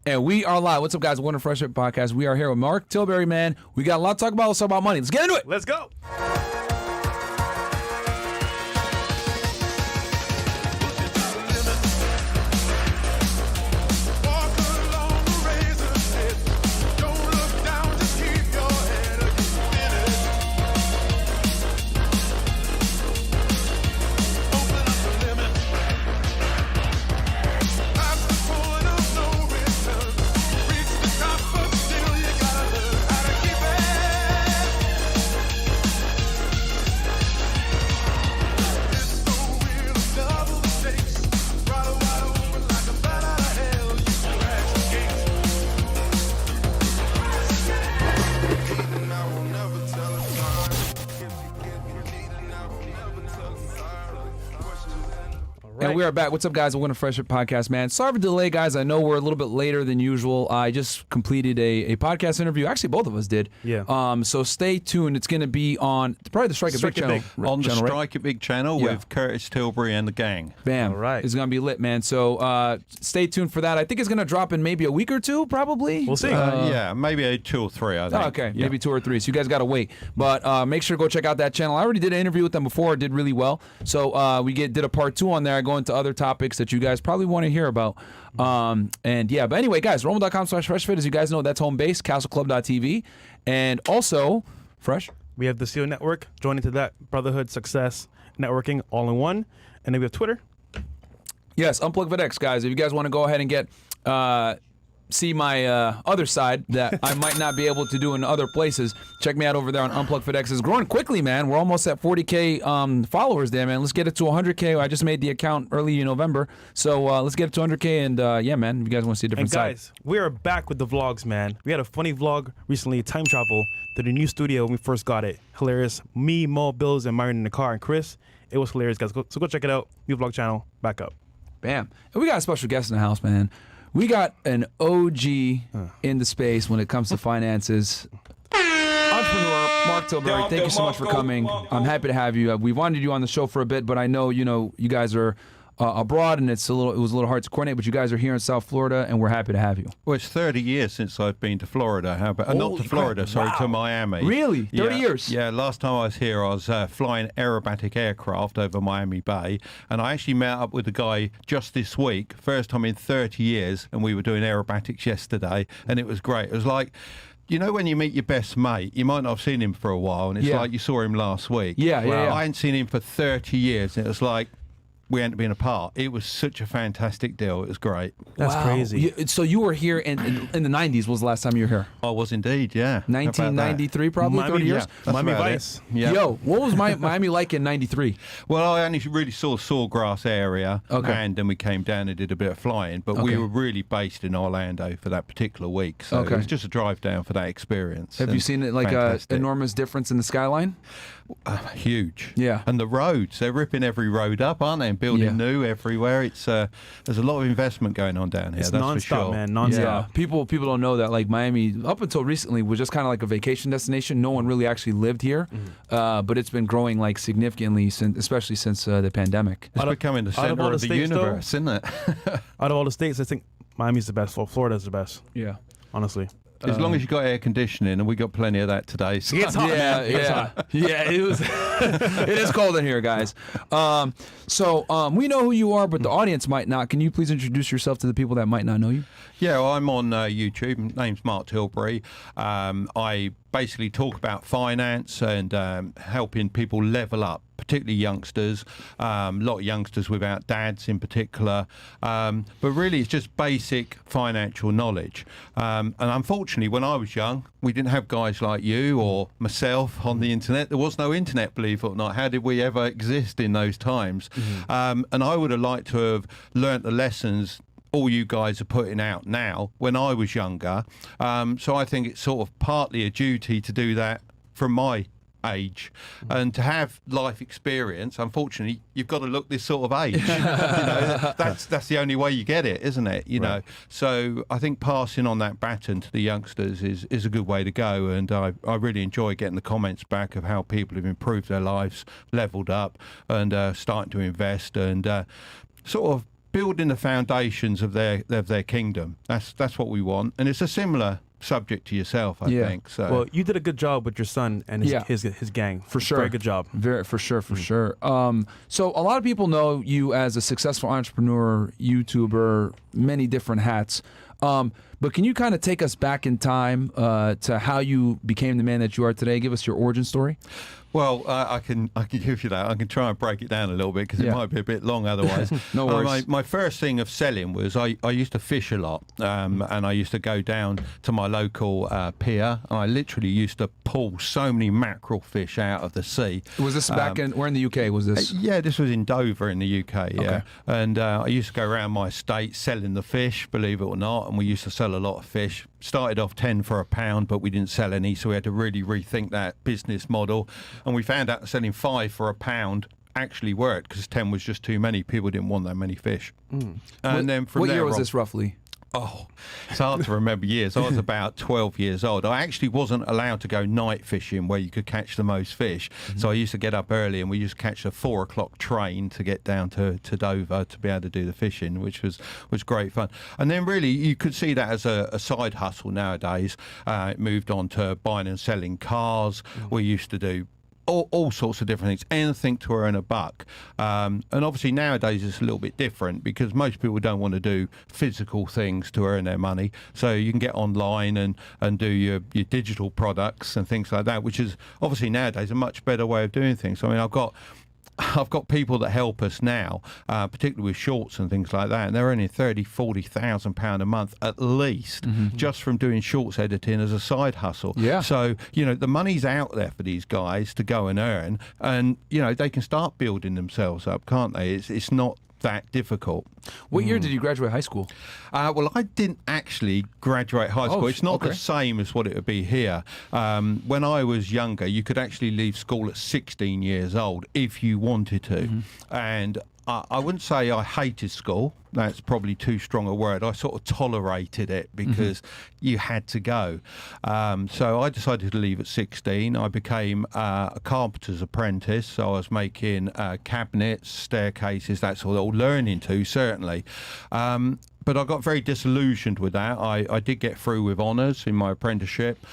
And we are live. What's up, guys? Winter Fresh Air Podcast. We are here with Mark Tilbury, man. We got a lot to talk about. Let's talk about money. Let's get into it. Let's go. And we are back. What's up, guys? Winter Fresh Air Podcast, man. Sorry for the delay, guys. I know we're a little bit later than usual. I just completed a podcast interview. Actually, both of us did. Yeah. So stay tuned. It's going to be on probably the Strike It Big channel. On the channel, Strike It Big channel with Curtis Tilbury and the gang. Bam. All right. It's going to be lit, man. So stay tuned for that. I think it's going to drop in maybe a week or two, probably. We'll see. Yeah, maybe 2 or 3, I think. Okay, maybe 2 or 3. So you guys got to wait. But make sure to go check out that channel. I already did an interview with them before. It did really well. So we did a part 2 on there. I go into other topics that you guys probably want to hear about. And yeah, but anyway, guys, Romo.com/FreshFit. As you guys know, that's home base, CastleClub.tv. And also, Fresh. We have the CEO Network. Join into that. Brotherhood, success, networking, all in one. And then we have Twitter. Yes, Unplug FedEx, guys. If you guys want to go ahead and get see my other side that I might not be able to do in other places, check me out over there on Unplug FedEx. It's growing quickly, man. We're almost at 40K followers there, man. Let's get it to 100K. I just made the account early in November. So let's get it to 100K. And yeah, man, if you guys want to see a different And guys, side. we are back with the vlogs, man. We had a funny vlog recently, time travel to the new studio when we first got it. Hilarious. Me, Mo, Bills, and Myron in the car, and Chris. It was hilarious, guys. So go check it out. New vlog channel. Back up. Bam. And we got a special guest in the house, man. We got an OG in the space when it comes to finances. Entrepreneur Mark Tilbury, thank you so much for coming. I'm happy to have you. We wanted you on the show for a bit, but I know you guys are abroad, and it was a little hard to coordinate. But you guys are here in South Florida, and we're happy to have you. Well, it's 30 years since I've been to Florida. How about not to Florida? Sorry, to Miami. Really? 30 years? Yeah. Last time I was here, I was flying aerobatic aircraft over Miami Bay, and I actually met up with a guy just this week, first time in 30 years, and we were doing aerobatics yesterday, and it was great. It was like, you know, when you meet your best mate, you might not have seen him for a while, and it's like you saw him last week. Yeah. I hadn't seen him for 30 years, and it was like, we hadn't been apart. It was such a fantastic deal. It was great. That's crazy. So you were here in the 90s was the last time you were here? I was indeed, yeah. 1993, probably, Miami, 30 years? Yeah, Miami Vice. Yeah. Yo, what was Miami like in 93? Well, I only really saw Sawgrass area, Okay. and then we came down and did a bit of flying, but we were really based in Orlando for that particular week, so it was just a drive down for that experience. Have you seen it like an enormous difference in the skyline? Huge. Yeah. And the roads, they're ripping every road up, aren't they, and building new everywhere. It's there's a lot of investment going on down here, It's that's nonstop, for sure. man. Nonstop. Yeah, people don't know that like Miami up until recently was just kind of like a vacation destination. No one really actually lived here, but it's been growing like significantly especially since the pandemic. It's becoming the center of the universe, isn't it? Out of all the states, I think Miami's the best. Florida's the best. Yeah, honestly. As long as you got air conditioning, and we got plenty of that today. So. It's hot, man. Yeah. It was. It is cold in here, guys. So we know who you are, but the audience might not. Can you please introduce yourself to the people that might not know you? Yeah, well, I'm on YouTube. Name's Mark Tilbury. I basically talk about finance and helping people level up, particularly youngsters. A lot of youngsters without dads in particular. But really, it's just basic financial knowledge. And unfortunately, when I was young, we didn't have guys like you or myself on the internet. There was no internet, believe it or not. How did we ever exist in those times? And I would have liked to have learnt the lessons all you guys are putting out now when I was younger. So I think it's sort of partly a duty to do that from my age, and to have life experience. Unfortunately, you've got to look this sort of age. That's the only way you get it, isn't it? You know, so I think passing on that baton to the youngsters is a good way to go. And I really enjoy getting the comments back of how people have improved their lives, leveled up, and starting to invest and sort of building the foundations of their kingdom. That's what we want, and it's a similar subject to yourself, I think. So, well, you did a good job with your son and his gang. For sure. Very good job. For sure. So a lot of people know you as a successful entrepreneur, YouTuber, many different hats. But can you kind of take us back in time to how you became the man that you are today? Give us your origin story. Well, I can give you that. I can try and break it down a little bit because it might be a bit long otherwise. No worries. My first thing of selling was I used to fish a lot, and I used to go down to my local pier, and I literally used to pull so many mackerel fish out of the sea. Was this back where in the UK was this? Yeah, this was in Dover in the UK, yeah. Okay. And I used to go around my estate selling the fish, believe it or not, and we used to sell a lot of fish. Started off 10 for £1, but we didn't sell any, so we had to really rethink that business model. And we found out selling 5 for £1 actually worked because 10 was just too many. People didn't want that many fish. And then from what there year was on, this roughly? Oh, it's hard to remember years. I was about 12 years old. I actually wasn't allowed to go night fishing where you could catch the most fish. So I used to get up early and we used to catch a 4 o'clock train to get down to Dover to be able to do the fishing, which was great fun. And then really you could see that as a side hustle nowadays. It moved on to buying and selling cars. We used to do all sorts of different things, anything to earn a buck. And obviously nowadays it's a little bit different because most people don't want to do physical things to earn their money. So you can get online and do your digital products and things like that, which is obviously nowadays a much better way of doing things. I mean, I've got people that help us now, particularly with shorts and things like that, and they're earning £30,000-40,000 a month at least just from doing shorts editing as a side hustle. Yeah. So, the money's out there for these guys to go and earn, and, they can start building themselves up, can't they? It's not that difficult. What year did you graduate high school? Well, I didn't actually graduate high school. It's not okay. the same as what it would be here. When I was younger, you could actually leave school at 16 years old if you wanted to. And I wouldn't say I hated school. That's probably too strong a word. I sort of tolerated it because you had to go. So I decided to leave at 16. I became a carpenter's apprentice. So I was making cabinets, staircases, that sort of learning to, certainly. But I got very disillusioned with that. I did get through with honours in my apprenticeship.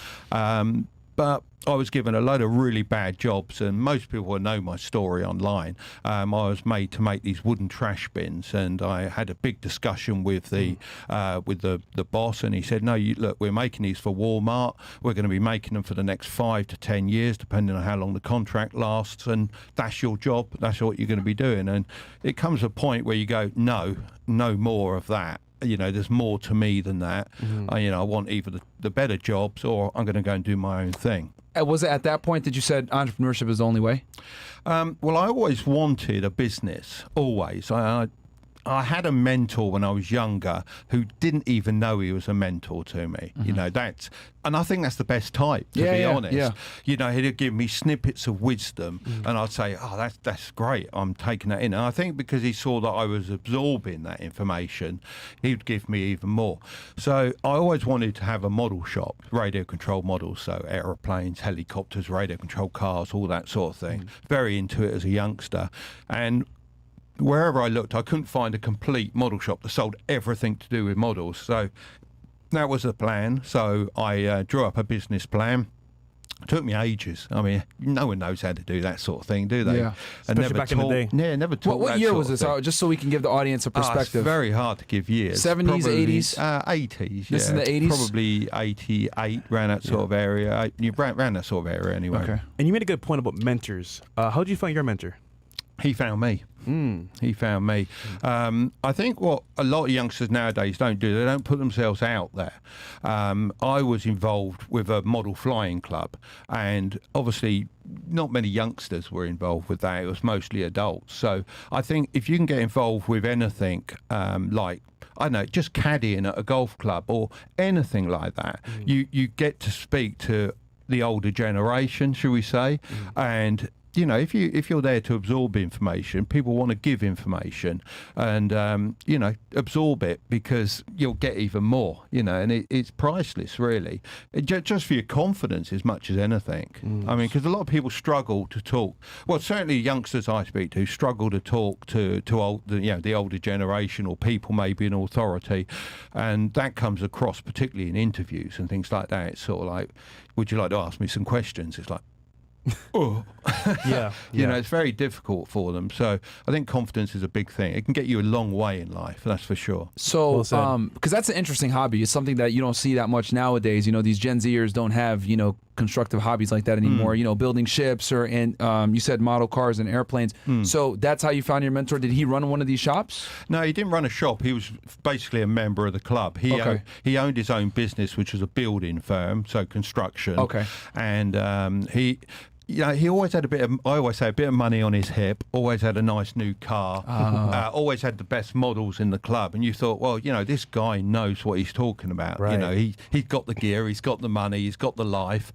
But I was given a load of really bad jobs, and most people will know my story online. I was made to make these wooden trash bins, and I had a big discussion with the boss, and he said, "No, look, we're making these for Walmart. We're going to be making them for the next 5 to 10 years, depending on how long the contract lasts, and that's your job. That's what you're going to be doing." And it comes to a point where you go, no more of that. There's more to me than that. I want either the better jobs or I'm going to go and do my own thing. Was it at that point that you said entrepreneurship is the only way? Well, I always wanted a business, always. I had a mentor when I was younger who didn't even know he was a mentor to me. And I think that's the best type, to be honest. Yeah. He'd give me snippets of wisdom, and I'd say, "Oh, that's great. I'm taking that in." And I think because he saw that I was absorbing that information, he'd give me even more. So I always wanted to have a model shop, radio controlled models, so aeroplanes, helicopters, radio controlled cars, all that sort of thing. Very into it as a youngster, and wherever I looked, I couldn't find a complete model shop that sold everything to do with models. So that was the plan. So I drew up a business plan. It took me ages. I mean, no one knows how to do that sort of thing, do they? Yeah. And Especially back in the day. Yeah, never taught. What year was this? Just so we can give the audience a perspective. It's very hard to give years. 70s, 80s? 80s. This is in the 80s? Probably 88, around that sort of area. Around that sort of area anyway. Okay. And you made a good point about mentors. How did you find your mentor? He found me. He found me. I think what a lot of youngsters nowadays don't do, they don't put themselves out there. I was involved with a model flying club, and obviously not many youngsters were involved with that. It was mostly adults. So I think if you can get involved with anything like, I don't know, just caddying at a golf club or anything like that, you get to speak to the older generation, shall we say, and if you're there to absorb information, people want to give information, and absorb it, because you'll get even more. And it's priceless, really. Just for your confidence as much as anything. I mean, because a lot of people struggle to talk. Well, certainly youngsters I speak to struggle to talk to the older generation, or people maybe in authority, and that comes across particularly in interviews and things like that. It's sort of like, would you like to ask me some questions? It's like, oh, it's very difficult for them. So I think confidence is a big thing. It can get you a long way in life, that's for sure. So, because that's an interesting hobby. It's something that you don't see that much nowadays. These Gen Zers don't have, constructive hobbies like that anymore. Building ships, and you said model cars and airplanes. So that's how you found your mentor. Did he run one of these shops? No, he didn't run a shop. He was basically a member of the club. He owned his own business, which was a building firm, so construction. Okay. And he always had I always say, a bit of money on his hip, always had a nice new car, always had the best models in the club. And you thought, well, this guy knows what he's talking about. Right. He's got the gear, he's got the money, he's got the life,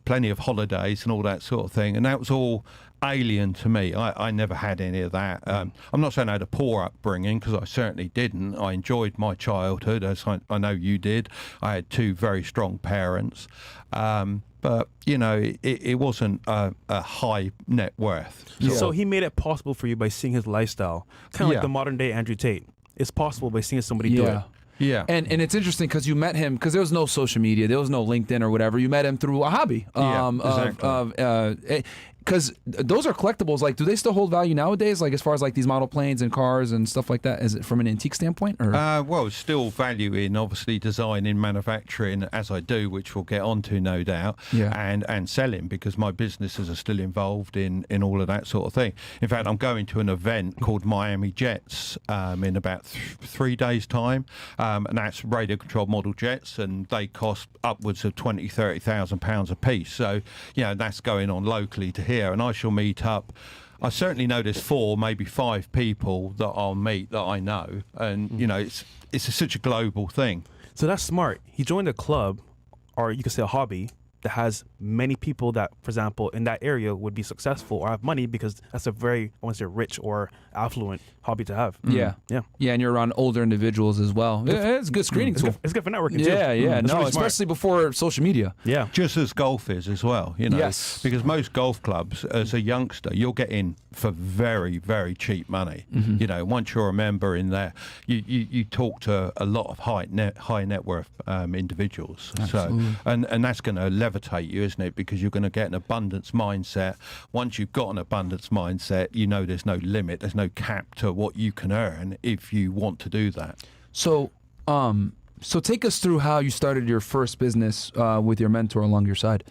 plenty of holidays and all that sort of thing. And that was all alien to me. I never had any of that. I'm not saying I had a poor upbringing, because I certainly didn't. I enjoyed my childhood, as I know you did. I had two very strong parents. But, it wasn't a high net worth. So he made it possible for you by seeing his lifestyle. Kind of like the modern day Andrew Tate. It's possible by seeing somebody do it. Yeah. And it's interesting because you met him, because there was no social media, there was no LinkedIn or whatever. You met him through a hobby. Exactly. Because those are collectibles. Like, do they still hold value nowadays? Like, as far as like these model planes and cars and stuff like that, is it from an antique standpoint? Or well, it's still value in obviously design in manufacturing, as I do, which we'll get onto no doubt. And selling, because my businesses are still involved in all of that sort of thing. In fact, I'm going to an event called Miami Jets in about 3 days' time, and that's radio controlled model jets, and they cost upwards of £20,000-30,000 a piece. So that's going on locally to here, and I shall meet up. I certainly know there's 4, maybe 5 people that I'll meet that I know, and it's such a global thing. So that's smart. He joined a club, or you could say a hobby, that has many people that, for example, in that area would be successful or have money, because that's a very, I want to say, rich or affluent hobby to have. Yeah, and you're around older individuals as well. It's a good screening tool. It's good for networking too. No, really especially before social media. Yeah, just as golf is as well. Yes, because most golf clubs, as a youngster, you'll get in for very, very cheap money. Once you're a member in there, you talk to a lot of high net worth individuals. Absolutely. So and that's going to levitate you, isn't it? Because you're going to get an abundance mindset. Once you've got an abundance mindset, there's no limit, there's no cap to what you can earn if you want to do that. So take us through how you started your first business with your mentor along your side.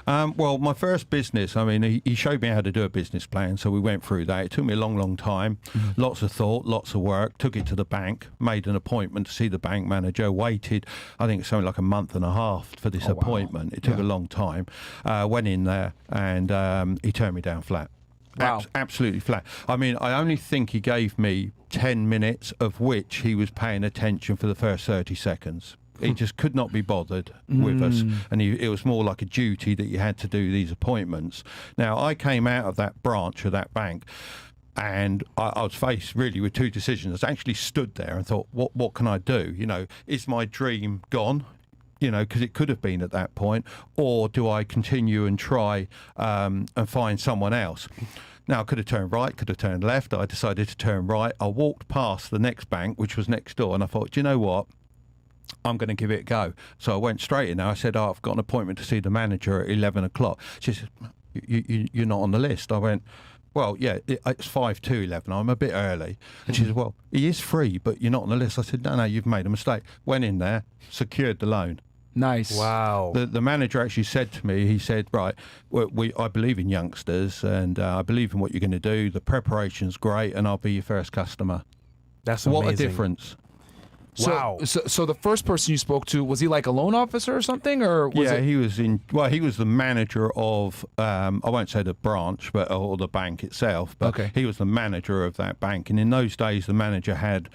Well, my first business, I mean, he showed me how to do a business plan, so we went through that. It took me a long, long time, lots of thought, lots of work, took it to the bank, made an appointment to see the bank manager, waited, I think it's something like a month and a half for this appointment. Wow. It took a long time. Went in there, and he turned me down flat. Wow. Absolutely flat. I mean, I only think he gave me 10 minutes, of which he was paying attention for the first 30 seconds. He just could not be bothered with us, and it was more like a duty that you had to do these appointments. Now, I came out of that branch of that bank, and I was faced really with 2 decisions. I actually stood there and thought, what can I do? Is my dream gone? Because it could have been at that point, or do I continue and try and find someone else? Now, I could have turned right, could have turned left. I decided to turn right. I walked past the next bank, which was next door, and I thought, do you know what? I'm going to give it a go. So I went straight in there. I said, I've got an appointment to see the manager at 11 o'clock. She said, you're not on the list. I went, well, yeah, it's 5 to 11. I'm a bit early. And she said, well, he is free, but you're not on the list. I said, no, you've made a mistake. Went in there, secured the loan. Nice. Wow. The manager actually said to me, he said, right, I believe in youngsters, and I believe in what you're going to do. The preparation's great, and I'll be your first customer. That's amazing. What a difference. Wow. So the first person you spoke to, was he like a loan officer or something, or was he was he was the manager of I won't say the branch, or the bank itself, but he was the manager of that bank. And in those days, the manager had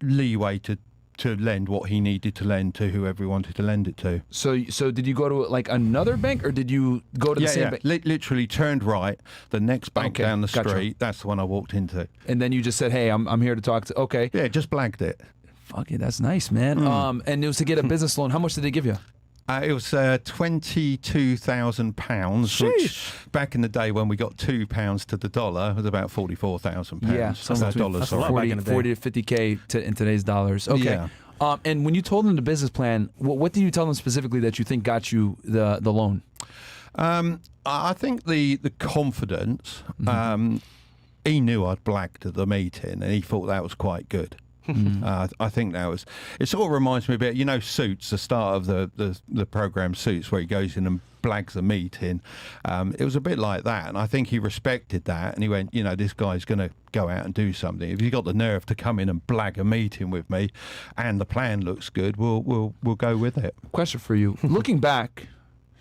leeway to to lend what he needed to lend to whoever he wanted to lend it to. So did you go to like another bank, or did you go to the same bank? Literally turned right, the next bank down the gotcha. street. That's the one I walked into. And then you just said, "Hey, I'm here to talk to." Okay. Yeah, just blagged it. Fuck it, that's nice, man. And it was to get a business loan. How much did they give you? It was £22,000, which back in the day when we got £2 to the dollar was about £44,000. Yeah, dollars. a lot. Sorry. Back in the day. 40 to 50K in today's dollars. Okay. Yeah. And when you told them the business plan, what did you tell them specifically that you think got you the loan? I think the confidence. He knew I'd blagged at the meeting, and he thought that was quite good. I think that was. It sort of reminds me a bit, Suits, the start of the program Suits, where he goes in and blags the meeting. It was a bit like that, and I think he respected that, and he went, this guy's going to go out and do something. If he's got the nerve to come in and blag a meeting with me, and the plan looks good, we'll go with it. Question for you: looking back,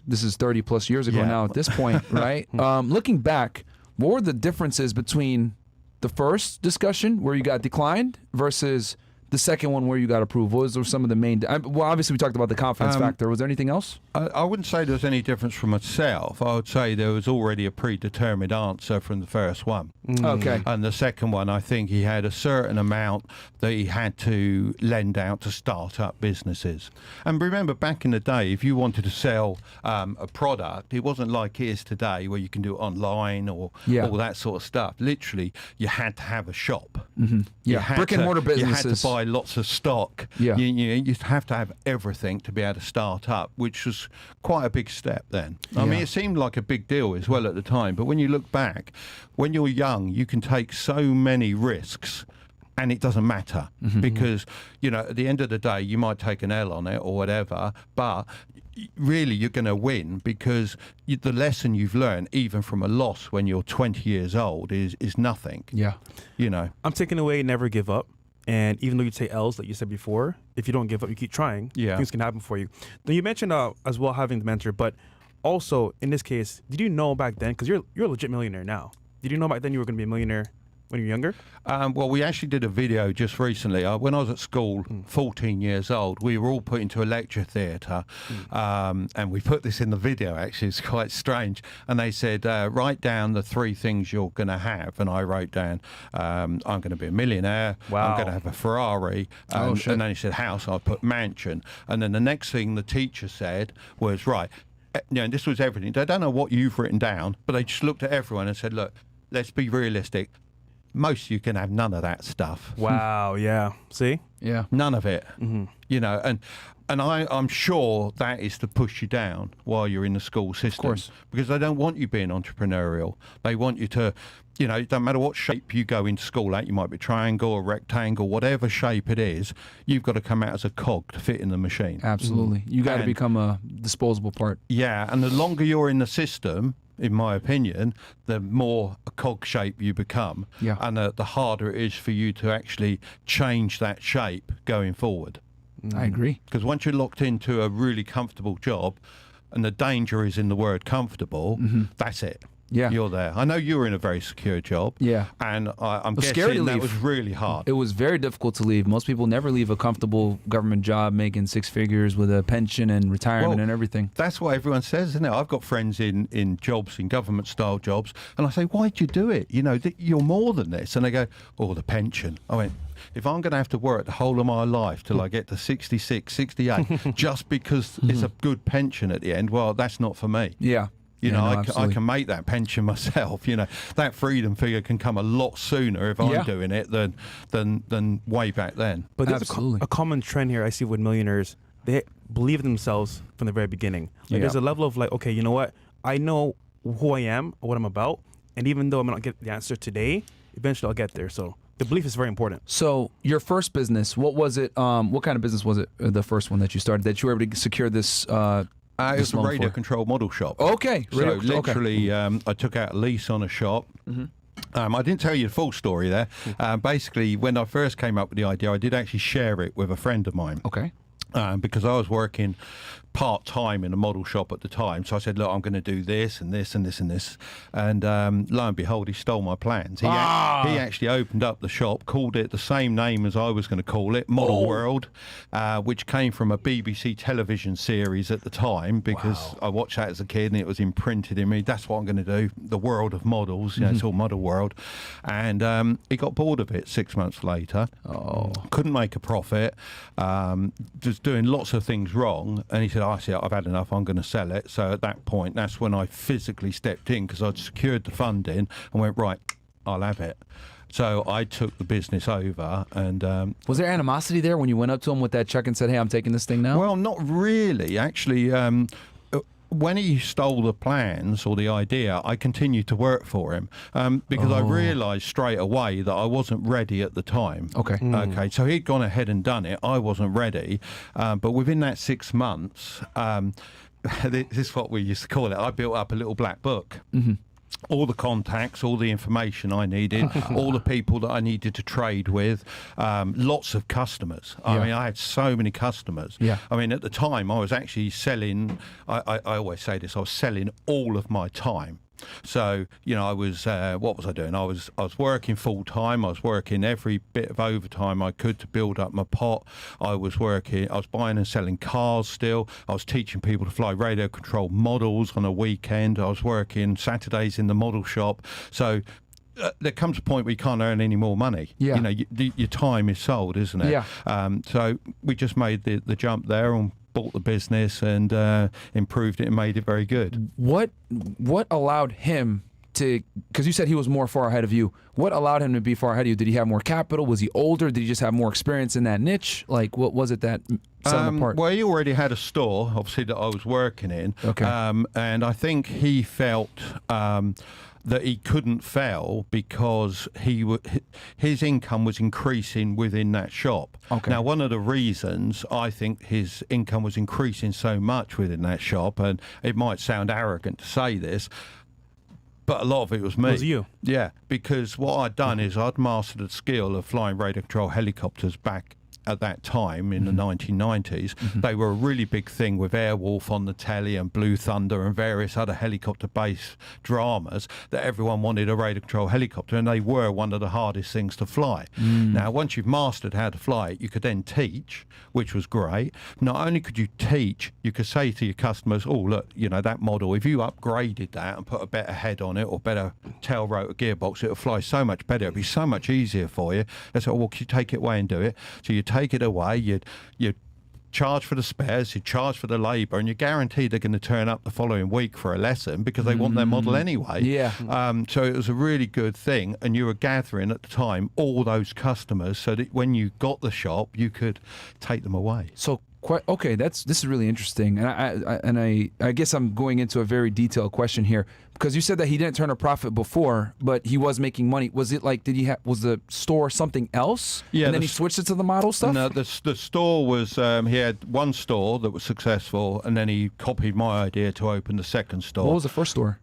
this is 30 plus years ago now. At this point, right? Looking back, what were the differences between the first discussion where you got declined versus the second one where you got approved? What was some of the main... Well, obviously we talked about the confidence factor. Was there anything else? I wouldn't say there was any difference from myself. I would say there was already a predetermined answer from the first one. Okay. And the second one, I think he had a certain amount that he had to lend out to start up businesses. And remember, back in the day, if you wanted to sell a product, it wasn't like it is today where you can do it online or all that sort of stuff. Literally, you had to have a shop. Yeah, brick and mortar businesses. You had to buy lots of stock. Yeah. You have to have everything to be able to start up, which was quite a big step then. I mean, it seemed like a big deal as well at the time, but when you look back, when you're young, you can take so many risks and it doesn't matter because, at the end of the day, you might take an L on it or whatever, but really you're going to win because the lesson you've learned, even from a loss when you're 20 years old, is nothing. Yeah. I'm taking away never give up. And even though you take L's, like you said before, if you don't give up, you keep trying, things can happen for you. Then you mentioned as well having the mentor, but also in this case, did you know back then, because you're a legit millionaire now, did you know back then you were going to be a millionaire when you were younger? Well, we actually did a video just recently. When I was at school, 14 years old, we were all put into a lecture theatre, and we put this in the video, actually. It's quite strange. And they said, write down the 3 things you're going to have. And I wrote down, I'm going to be a millionaire. Wow. I'm going to have a Ferrari. And then he said, house. I put mansion. And then the next thing the teacher said was, right, and this was everything. They don't know what you've written down, but they just looked at everyone and said, look, let's be realistic. Most of you can have none of that stuff. Wow, yeah. See? Yeah. None of it. And I'm sure that is to push you down while you're in the school system. Of course. Because they don't want you being entrepreneurial. They want you to, it don't matter what shape you go into school at, you might be triangle or rectangle, whatever shape it is, you've got to come out as a cog to fit in the machine. Absolutely. You got to become a disposable part. Yeah, and the longer you're in the system, in my opinion, the more a cog shape you become, and the harder it is for you to actually change that shape going forward. I agree. Because once you're locked into a really comfortable job, and the danger is in the word comfortable, that's it. Yeah. You're there. I know you were in a very secure job. Yeah. And I'm was scary guessing to that leave. was really hard. It was very difficult to leave. Most people never leave a comfortable government job making 6 figures with a pension and retirement and everything. That's what everyone says, isn't it? I've got friends in jobs, in government-style jobs, and I say, why'd you do it? You're more than this. And they go, oh, the pension. I went, if I'm going to have to work the whole of my life till I get to 66, 68, just because it's a good pension at the end, well, that's not for me. Yeah. I can make that pension myself. That freedom figure can come a lot sooner if I'm doing it than way back then. But there's a common trend here I see with millionaires. They believe in themselves from the very beginning. There's a level of okay, you know what? I know who I am or what I'm about. And even though I might not get the answer today, eventually I'll get there. So the belief is very important. So your first business, what was it? What kind of business was it, the first one that you started, that you were able to secure this It was a radio control model shop. Okay. So literally, I took out a lease on a shop. I didn't tell you the full story there. Basically, when I first came up with the idea, I did actually share it with a friend of mine. Okay. Because I was working part-time in a model shop at the time. So I said, look, I'm going to do this and this and this and this. And lo and behold, he stole my plans. He actually opened up the shop, called it the same name as I was going to call it, Model World, which came from a BBC television series at the time, because I watched that as a kid and it was imprinted in me. That's what I'm going to do, the world of models. You know, it's all Model World. And he got bored of it 6 months later. Couldn't make a profit, just doing lots of things wrong. And he said, I see, I've had enough, I'm going to sell it. So at that point, that's when I physically stepped in, because I'd secured the funding and went, right, I'll have it. So I took the business over. And was there animosity there when you went up to him with that check and said, hey, I'm taking this thing now? Well, not really. Actually, when he stole the plans or the idea, I continued to work for him, because I realised straight away that I wasn't ready at the time. Okay, so he'd gone ahead and done it. I wasn't ready. But within that 6 months, this is what we used to call it, I built up a little black book. All the contacts, all the information I needed, all the people that I needed to trade with, lots of customers. I mean, I had so many customers. I mean, at the time, I was actually selling, I always say this, I was selling all of my time. So, you know, I was, what was I doing? I was working full time. I was working every bit of overtime I could to build up my pot. I was buying and selling cars still. I was teaching people to fly radio control models on a weekend. I was working Saturdays in the model shop. So there comes a point where you can't earn any more money. You know, your time is sold, isn't it? So we just made the jump there and bought the business and improved it and made it very good. What allowed him to, because you said he was more far ahead of you, what allowed him to be far ahead of you? Did he have more capital? Was he older? Did he just have more experience in that niche? Like, what was it that set him apart? Well, he already had a store, obviously, that I was working in. And I think he felt that he couldn't fail because his income was increasing within that shop. Now, one of the reasons I think his income was increasing so much within that shop, and it might sound arrogant to say this, but a lot of it was me. It was you. Yeah, because what I'd done is I'd mastered the skill of flying radio control helicopters back at that time in the 1990s. They were a really big thing with Airwolf on the telly and Blue Thunder and various other helicopter-based dramas that everyone wanted a radio control helicopter, and they were one of the hardest things to fly. Now, once you've mastered how to fly it, you could then teach, which was great. Not only could you teach, you could say to your customers, oh, look, you know, that model, if you upgraded that and put a better head on it or better tail rotor gearbox, it'll fly so much better. It'll be so much easier for you. They said, well, could you take it away and do it? So you take it away, you charge for the spares, you charge for the labour, and you're guaranteed they're going to turn up the following week for a lesson because they want their model anyway. So it was a really good thing, and you were gathering at the time all those customers so that when you got the shop, you could take them away. So okay, this is really interesting, and I guess I'm going into a very detailed question here, because you said that he didn't turn a profit before, but he was making money. Was it like, was the store something else? Yeah, and then he switched it to the model stuff? No, the store was, he had one store that was successful, and then he copied my idea to open the second store. What was the first store?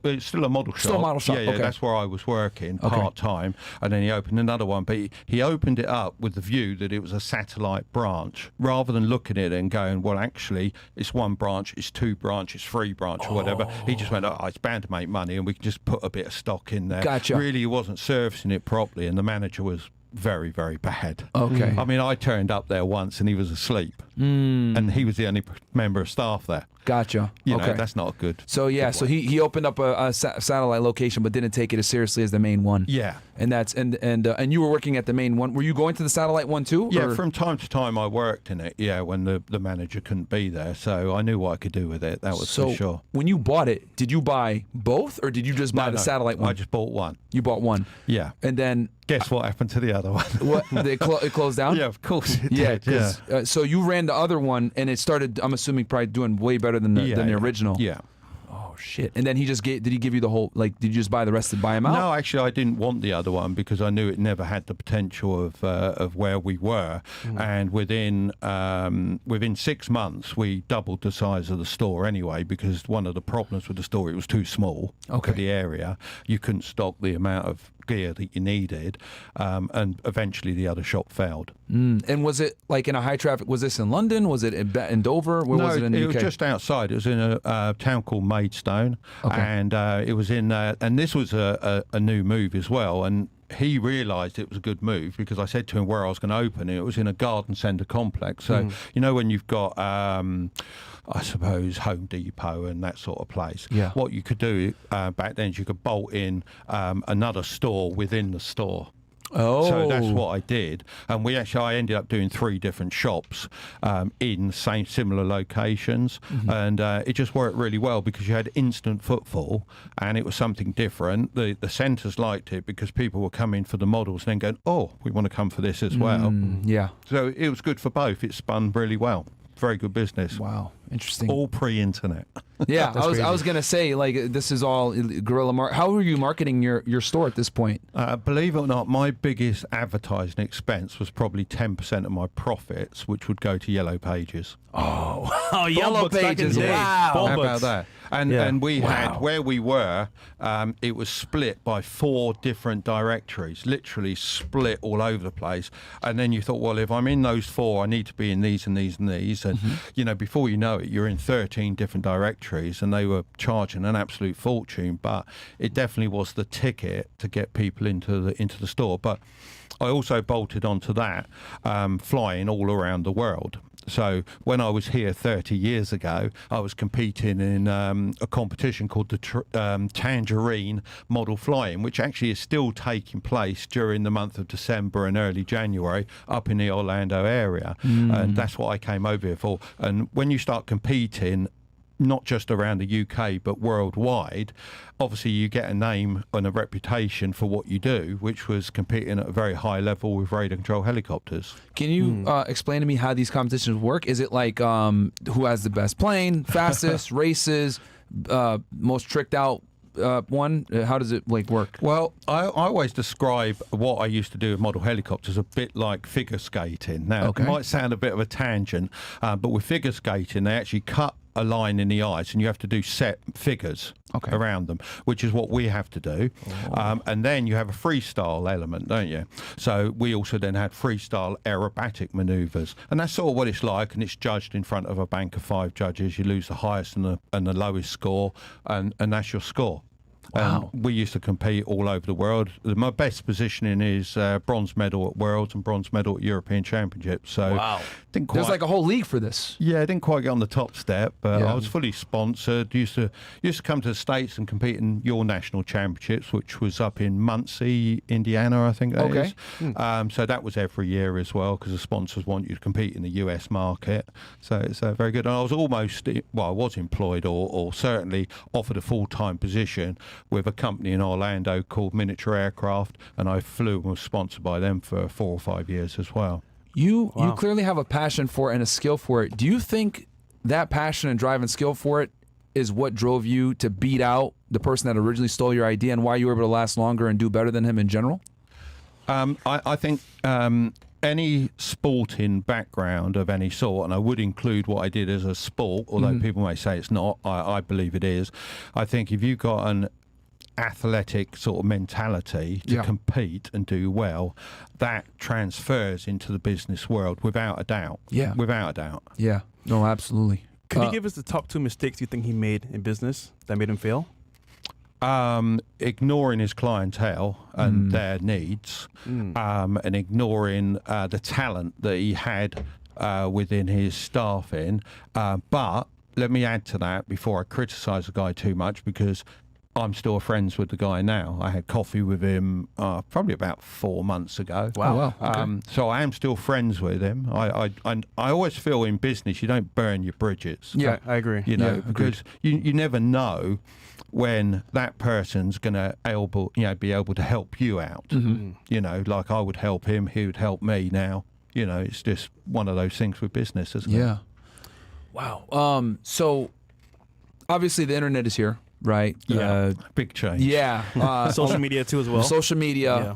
It's still a model shop. Still a model shop, Yeah, okay. That's where I was working part-time, and then he opened another one, but he opened it up with the view that it was a satellite branch, rather than looking at it and going, well, actually, it's one branch, it's two branch, it's three branch, or whatever. He just went, oh, it's bound to make money, and we can just put a bit of stock in there. Gotcha. Really, he wasn't servicing it properly, and the manager was very, very bad. Okay. I mean, I turned up there once and he was asleep, and he was the only member of staff there. Gotcha. You know, that's not good. So so he opened up a satellite location, but didn't take it as seriously as the main one. Yeah. And that's and you were working at the main one. Were you going to the satellite one too? Yeah, or? from time to time I worked in it. Yeah, when the manager couldn't be there, so I knew what I could do with it. That was for sure. When you bought it, did you buy both, or did you just buy the satellite one? I just bought one. You bought one. Yeah. And then guess what happened to the other one? What? It closed down? Yeah, of course it yeah, did. Yeah. So you ran the other one, and it started, I'm assuming, probably doing way better than the original. Yeah. Oh shit! And then he just did he give you the whole, like, did you just buy the rest and buy him out? No, actually, I didn't want the other one because I knew it never had the potential of where we were. And within 6 months, we doubled the size of the store anyway, because one of the problems with the store, it was too small for the area. You couldn't stock the amount of gear that you needed, and eventually the other shop failed. And was it like in a high traffic? Was this in London? Was it in Dover? Where was it in the UK? It was just outside. It was in a town called Maidstone, and it was in. And this was a new move as well, and he realised it was a good move because I said to him where I was going to open it. It was in a garden centre complex. So you know when you've got, I suppose, Home Depot and that sort of place. Yeah. What you could do back then is you could bolt in another store within the store. Oh. So that's what I did, and I ended up doing 3 different shops in similar locations, and it just worked really well because you had instant footfall, and it was something different. The centres liked it because people were coming for the models and then going, oh, we want to come for this as well. Yeah. So it was good for both. It spun really well. Very good business. Wow. Interesting. All pre-internet. Yeah, I was gonna say, like, this is all guerrilla market. How are you marketing your store at this point? Believe it or not, my biggest advertising expense was probably 10% of my profits, which would go to Yellow Pages. Oh, Yellow Pages. Wow. Bomb How books. about that? And we had, where we were, it was split by 4 different directories, literally split all over the place. And then you thought, well, if I'm in those 4, I need to be in these and these and these. And, you know, before you know it, you're in 13 different directories, and they were charging an absolute fortune. But it definitely was the ticket to get people into the store. But I also bolted onto that, flying all around the world. So when I was here 30 years ago, I was competing in a competition called the Tangerine Model Flying, which actually is still taking place during the month of December and early January up in the Orlando area. And that's what I came over here for. And when you start competing, not just around the UK but worldwide, obviously you get a name and a reputation for what you do, which was competing at a very high level with radar control helicopters. Can you explain to me how these competitions work? Is it like who has the best plane, fastest, races, most tricked out one? How does it work? Well, I always describe what I used to do with model helicopters a bit like figure skating. Now, it might sound a bit of a tangent, but with figure skating, they actually cut a line in the ice and you have to do set figures around them, which is what we have to do. And then you have a freestyle element, don't you? So we also then had freestyle aerobatic maneuvers, and that's sort of what it's like, and it's judged in front of a bank of 5 judges. You lose the highest and the lowest score, and that's your score. Wow. We used to compete all over the world. My best positioning is bronze medal at Worlds and bronze medal at European Championships. So didn't quite, There's like a whole league for this. Yeah, I didn't quite get on the top step, but I was fully sponsored. Used to come to the States and compete in your national championships, which was up in Muncie, Indiana, I think that is. So that was every year as well, because the sponsors want you to compete in the US market. So it's very good. And I was I was employed or certainly offered a full-time position with a company in Orlando called Miniature Aircraft, and I flew and was sponsored by them for 4 or 5 years as well. You clearly have a passion for it and a skill for it. Do you think that passion and drive and skill for it is what drove you to beat out the person that originally stole your idea, and why you were able to last longer and do better than him in general? I think any sporting background of any sort, and I would include what I did as a sport, although people may say it's not, I believe it is. I think if you've got an athletic sort of mentality to compete and do well, that transfers into the business world without a doubt. Yeah. Without a doubt. Yeah. No, absolutely. Can you give us the top 2 mistakes you think he made in business that made him fail? Ignoring his clientele and their needs, and ignoring the talent that he had within his staffing. But let me add to that before I criticise the guy too much, because I'm still friends with the guy now. I had coffee with him probably about 4 months ago. Wow. Okay. So I am still friends with him. I always feel in business you don't burn your bridges. Yeah, I agree. You know, because you never know when that person's going to be able to help you out. You know, like I would help him, he would help me now. You know, it's just one of those things with business, isn't it? Yeah. Wow. So obviously the internet is here. Right. Yeah. Big change. Yeah. Social media too as well. Social media.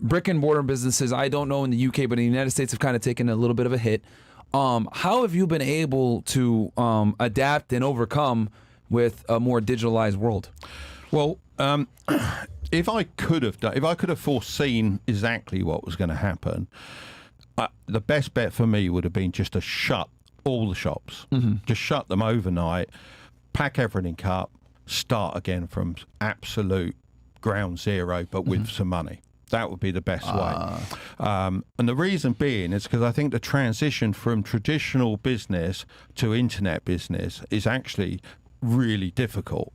Brick and mortar businesses, I don't know in the UK, but in the United States have kind of taken a little bit of a hit. How have you been able to adapt and overcome with a more digitalized world? Well, if I could have foreseen exactly what was going to happen, the best bet for me would have been just to shut all the shops, just shut them overnight, pack everything up, start again from absolute ground zero, but with some money. That would be the best way. And the reason being is because I think the transition from traditional business to internet business is actually really difficult.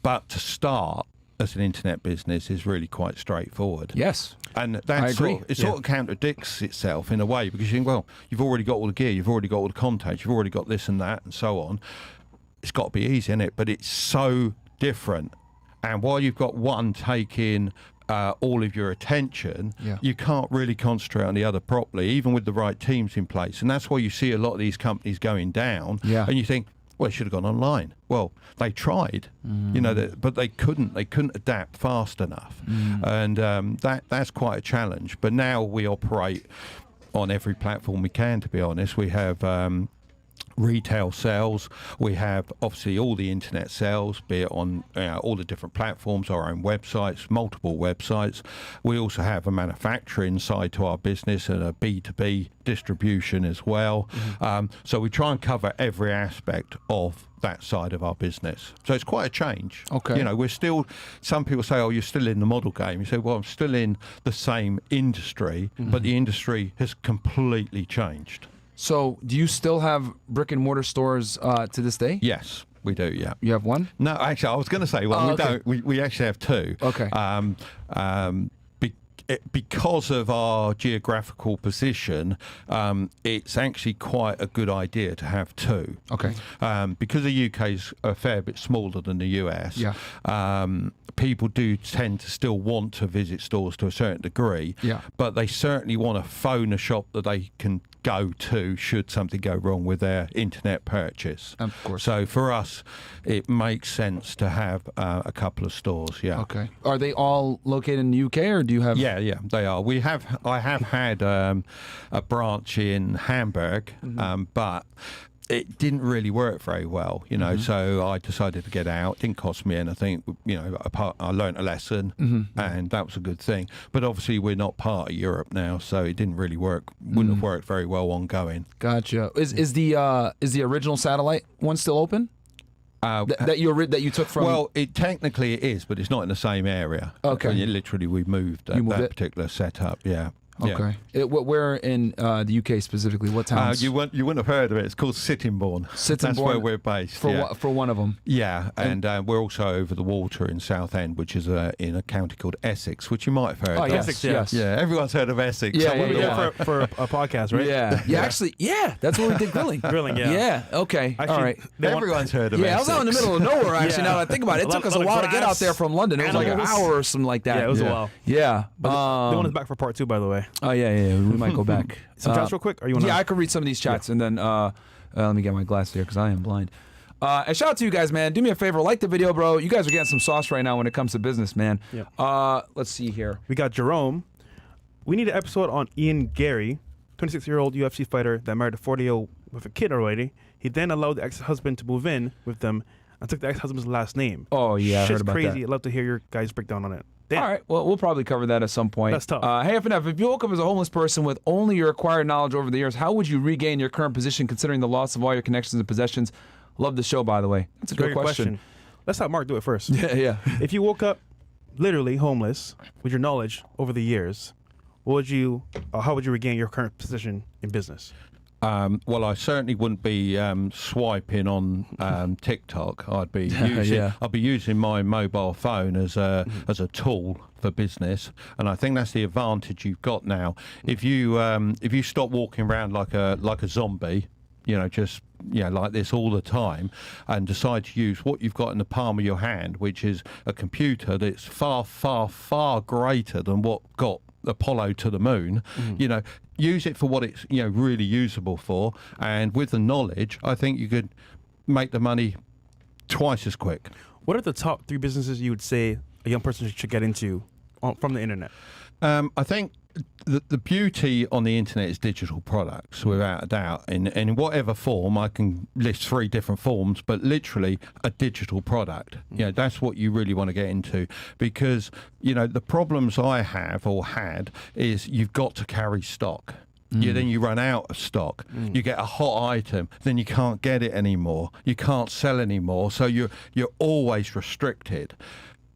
But to start as an internet business is really quite straightforward. Yes. And I agree. it sort of contradicts itself in a way, because you think, well, you've already got all the gear, you've already got all the contacts, you've already got this and that and so on. It's got to be easy, isn't it? But it's so different. And while you've got one taking all of your attention, you can't really concentrate on the other properly, even with the right teams in place. And that's why you see a lot of these companies going down. And you think, well, they should have gone online. Well, they tried, but they couldn't. They couldn't adapt fast enough, and that's quite a challenge. But now we operate on every platform we can. To be honest, we have retail sales. We have obviously all the internet sales, be it on all the different platforms, our own websites, multiple websites. We also have a manufacturing side to our business and a B2B distribution as well. So we try and cover every aspect of that side of our business. So it's quite a change. Okay. We're still, some people say, oh, you're still in the model game. You say, well, I'm still in the same industry, but the industry has completely changed. So, do you still have brick and mortar stores to this day? Yes, we do. Yeah. You have one? No, actually, I was going to say, well, we don't. We actually have two. Okay. Because of our geographical position, it's actually quite a good idea to have two. Okay. Because the UK is a fair bit smaller than the US. People do tend to still want to visit stores to a certain degree. But they certainly want to phone a shop that they can go to should something go wrong with their internet purchase. Of course. So for us, it makes sense to have a couple of stores. Okay. Are they all located in the UK, or do you have? Yeah, they are. I have had a branch in Hamburg, but it didn't really work very well, so I decided to get out. It didn't cost me anything, I learned a lesson, and that was a good thing. But obviously we're not part of Europe now, so it didn't really work, wouldn't have worked very well ongoing. Gotcha. Is the original satellite one still open? That you took from? Well, technically it is, but it's not in the same area. Okay. We've moved that particular setup, Okay. Where in the UK specifically? What towns? You wouldn't have heard of it. It's called Sittingbourne. That's where we're based. For one of them. Yeah, and we're also over the water in Southend, which is in a county called Essex, which you might have heard of. Essex, yes. Yeah, everyone's heard of Essex. We did for a podcast, right? Yeah. Actually, that's where we did grilling. Yeah. Okay. Actually, all right. Everyone's heard of Essex. I was out in the middle of nowhere, actually, now that I think about it. It took us a while to get out there from London. It was like an hour or something like that. Yeah, it was a while. Yeah. But the one is back for part 2, by the way. Oh, yeah. We might go back. Some chats real quick? Or you wanna... I could read some of these chats, and then let me get my glasses here because I am blind. And shout out to you guys, man. Do me a favor, like the video, bro. You guys are getting some sauce right now when it comes to business, man. Let's see here. We got Jerome. We need an episode on Ian Gary, 26-year-old UFC fighter that married a 40-year-old with a kid already. He then allowed the ex-husband to move in with them and took the ex-husband's last name. Oh, yeah, I heard about crazy. that. I'd love to hear your guys' breakdown on it. Damn. All right, well, we'll probably cover that at some point. That's tough. Hey, FNF, if you woke up as a homeless person with only your acquired knowledge over the years, how would you regain your current position considering the loss of all your connections and possessions? Love the show, by the way. That's a good question. Let's have Mark do it first. Yeah. If you woke up literally homeless with your knowledge over the years, how would you regain your current position in business? Well, I certainly wouldn't be swiping on TikTok. I'd be using my mobile phone as a tool for business, and I think that's the advantage you've got now. If you stop walking around like a zombie, like this all the time, and decide to use what you've got in the palm of your hand, which is a computer that's far, far, far greater than what got Apollo to the moon, use it for what it's really usable for, and with the knowledge, I think you could make the money twice as quick. What are the top 3 businesses you would say a young person should get into from the internet? I think the beauty on the internet is digital products, without a doubt. In whatever form, I can list 3 different forms, but literally a digital product. That's what you really want to get into, because the problems I have or had is you've got to carry stock. Then you run out of stock. You get a hot item, then you can't get it anymore. You can't sell anymore, so you're always restricted.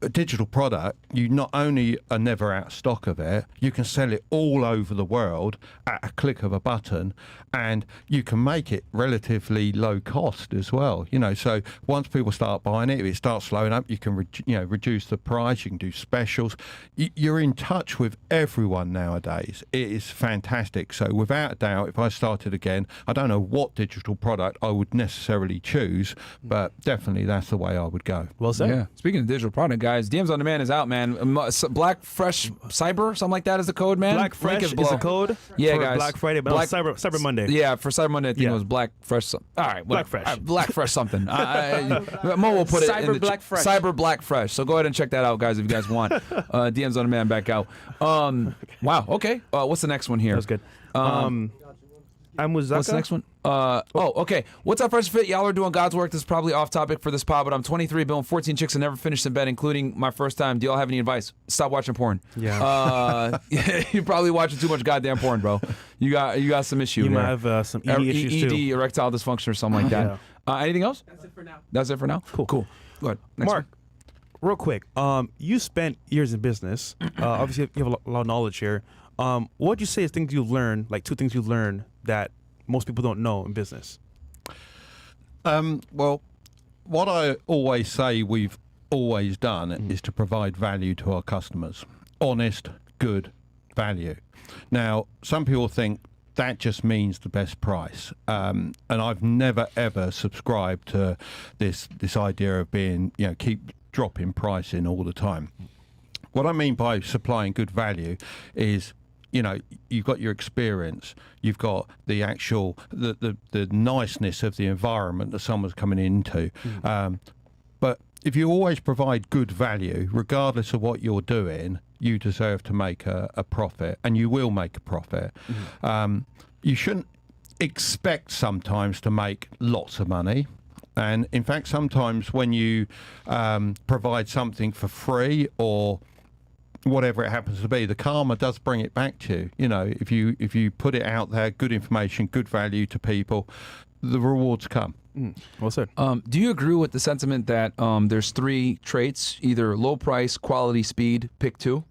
A digital product, you not only are never out of stock of it, you can sell it all over the world at a click of a button, and you can make it relatively low cost as well. So once people start buying it, if it starts slowing up, you can reduce the price. You can do specials. You're in touch with everyone nowadays. It is fantastic. So without a doubt, if I started again, I don't know what digital product I would necessarily choose, but definitely that's the way I would go. Well said. Yeah. Speaking of digital product, guys, DMs on Demand is out, man. Black Fresh Cyber, something like that is the code, man. Black Fresh is the code yeah, for guys. Black Friday, but Cyber Monday. Yeah, for Cyber Monday, I think Yeah. it was Black Fresh. All right, Black Fresh. All right, Black Fresh something. Mo will put it in the Black Fresh. Cyber Black Fresh. So go ahead and check that out, guys, if you guys want. DMs on Demand back out. Wow, okay. What's the next one here? That was good. I'm with Zaka. What's the next one? Okay. What's up, Fresh Fit? Y'all are doing God's work. This is probably off topic for this pod, but I'm 23, been with 14 chicks and never finished in bed, including my first time. Do y'all have any advice? Stop watching porn. Yeah. You're probably watching too much goddamn porn, bro. You got some issue. You there. might have some ED issues too. ED, erectile dysfunction, or something like that. Anything else? That's it for now. That's it for now. Cool. Go ahead. Next Mark, real quick. You spent years in business. Obviously, you have a lot of knowledge here. What would you say is things you've learned, like 2 things you've learned that most people don't know in business? Well, what I always say we've always done is to provide value to our customers. Honest, good value. Now, some people think that just means the best price. And I've never, ever subscribed to this idea of being, keep dropping pricing all the time. What I mean by supplying good value is, you've got your experience, you've got the actual, the niceness of the environment that someone's coming into. But if you always provide good value, regardless of what you're doing, you deserve to make a profit, and you will make a profit. You shouldn't expect sometimes to make lots of money. And in fact, sometimes when you provide something for free or whatever it happens to be, the karma does bring it back to you. If you put it out there, good information, good value to people, the rewards come. Well said. Do you agree with the sentiment that there's 3 traits, either low price, quality, speed? Pick 2.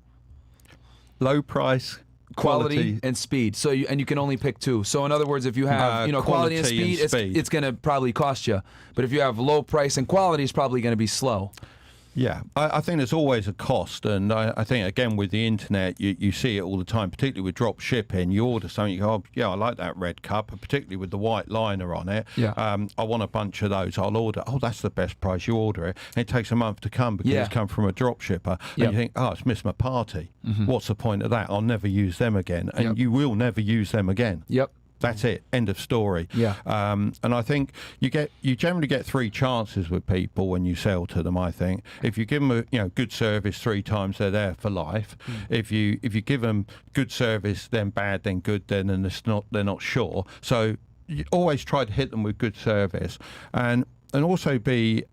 Low price, Quality and speed. So you can only pick 2. So in other words, if you have quality and speed, it's going to probably cost you. But if you have low price and quality, it's probably going to be slow. Yeah, I think there's always a cost, and I think, again, with the internet, you see it all the time, particularly with drop shipping. You order something, you go, oh, yeah, I like that red cup, particularly with the white liner on it. Yeah. I want a bunch of those. I'll order. Oh, that's the best price. You order it, and it takes a month to come because it's come from a drop shipper. And you think, oh, it's missed my party. What's the point of that? I'll never use them again. And you will never use them again. Yep. That's it. End of story. Yeah. And I think you generally get 3 chances with people when you sell to them. I think if you give them a good service 3 times, they're there for life. If you give them good service, then bad, then good, then they're not sure. So you always try to hit them with good service, and also be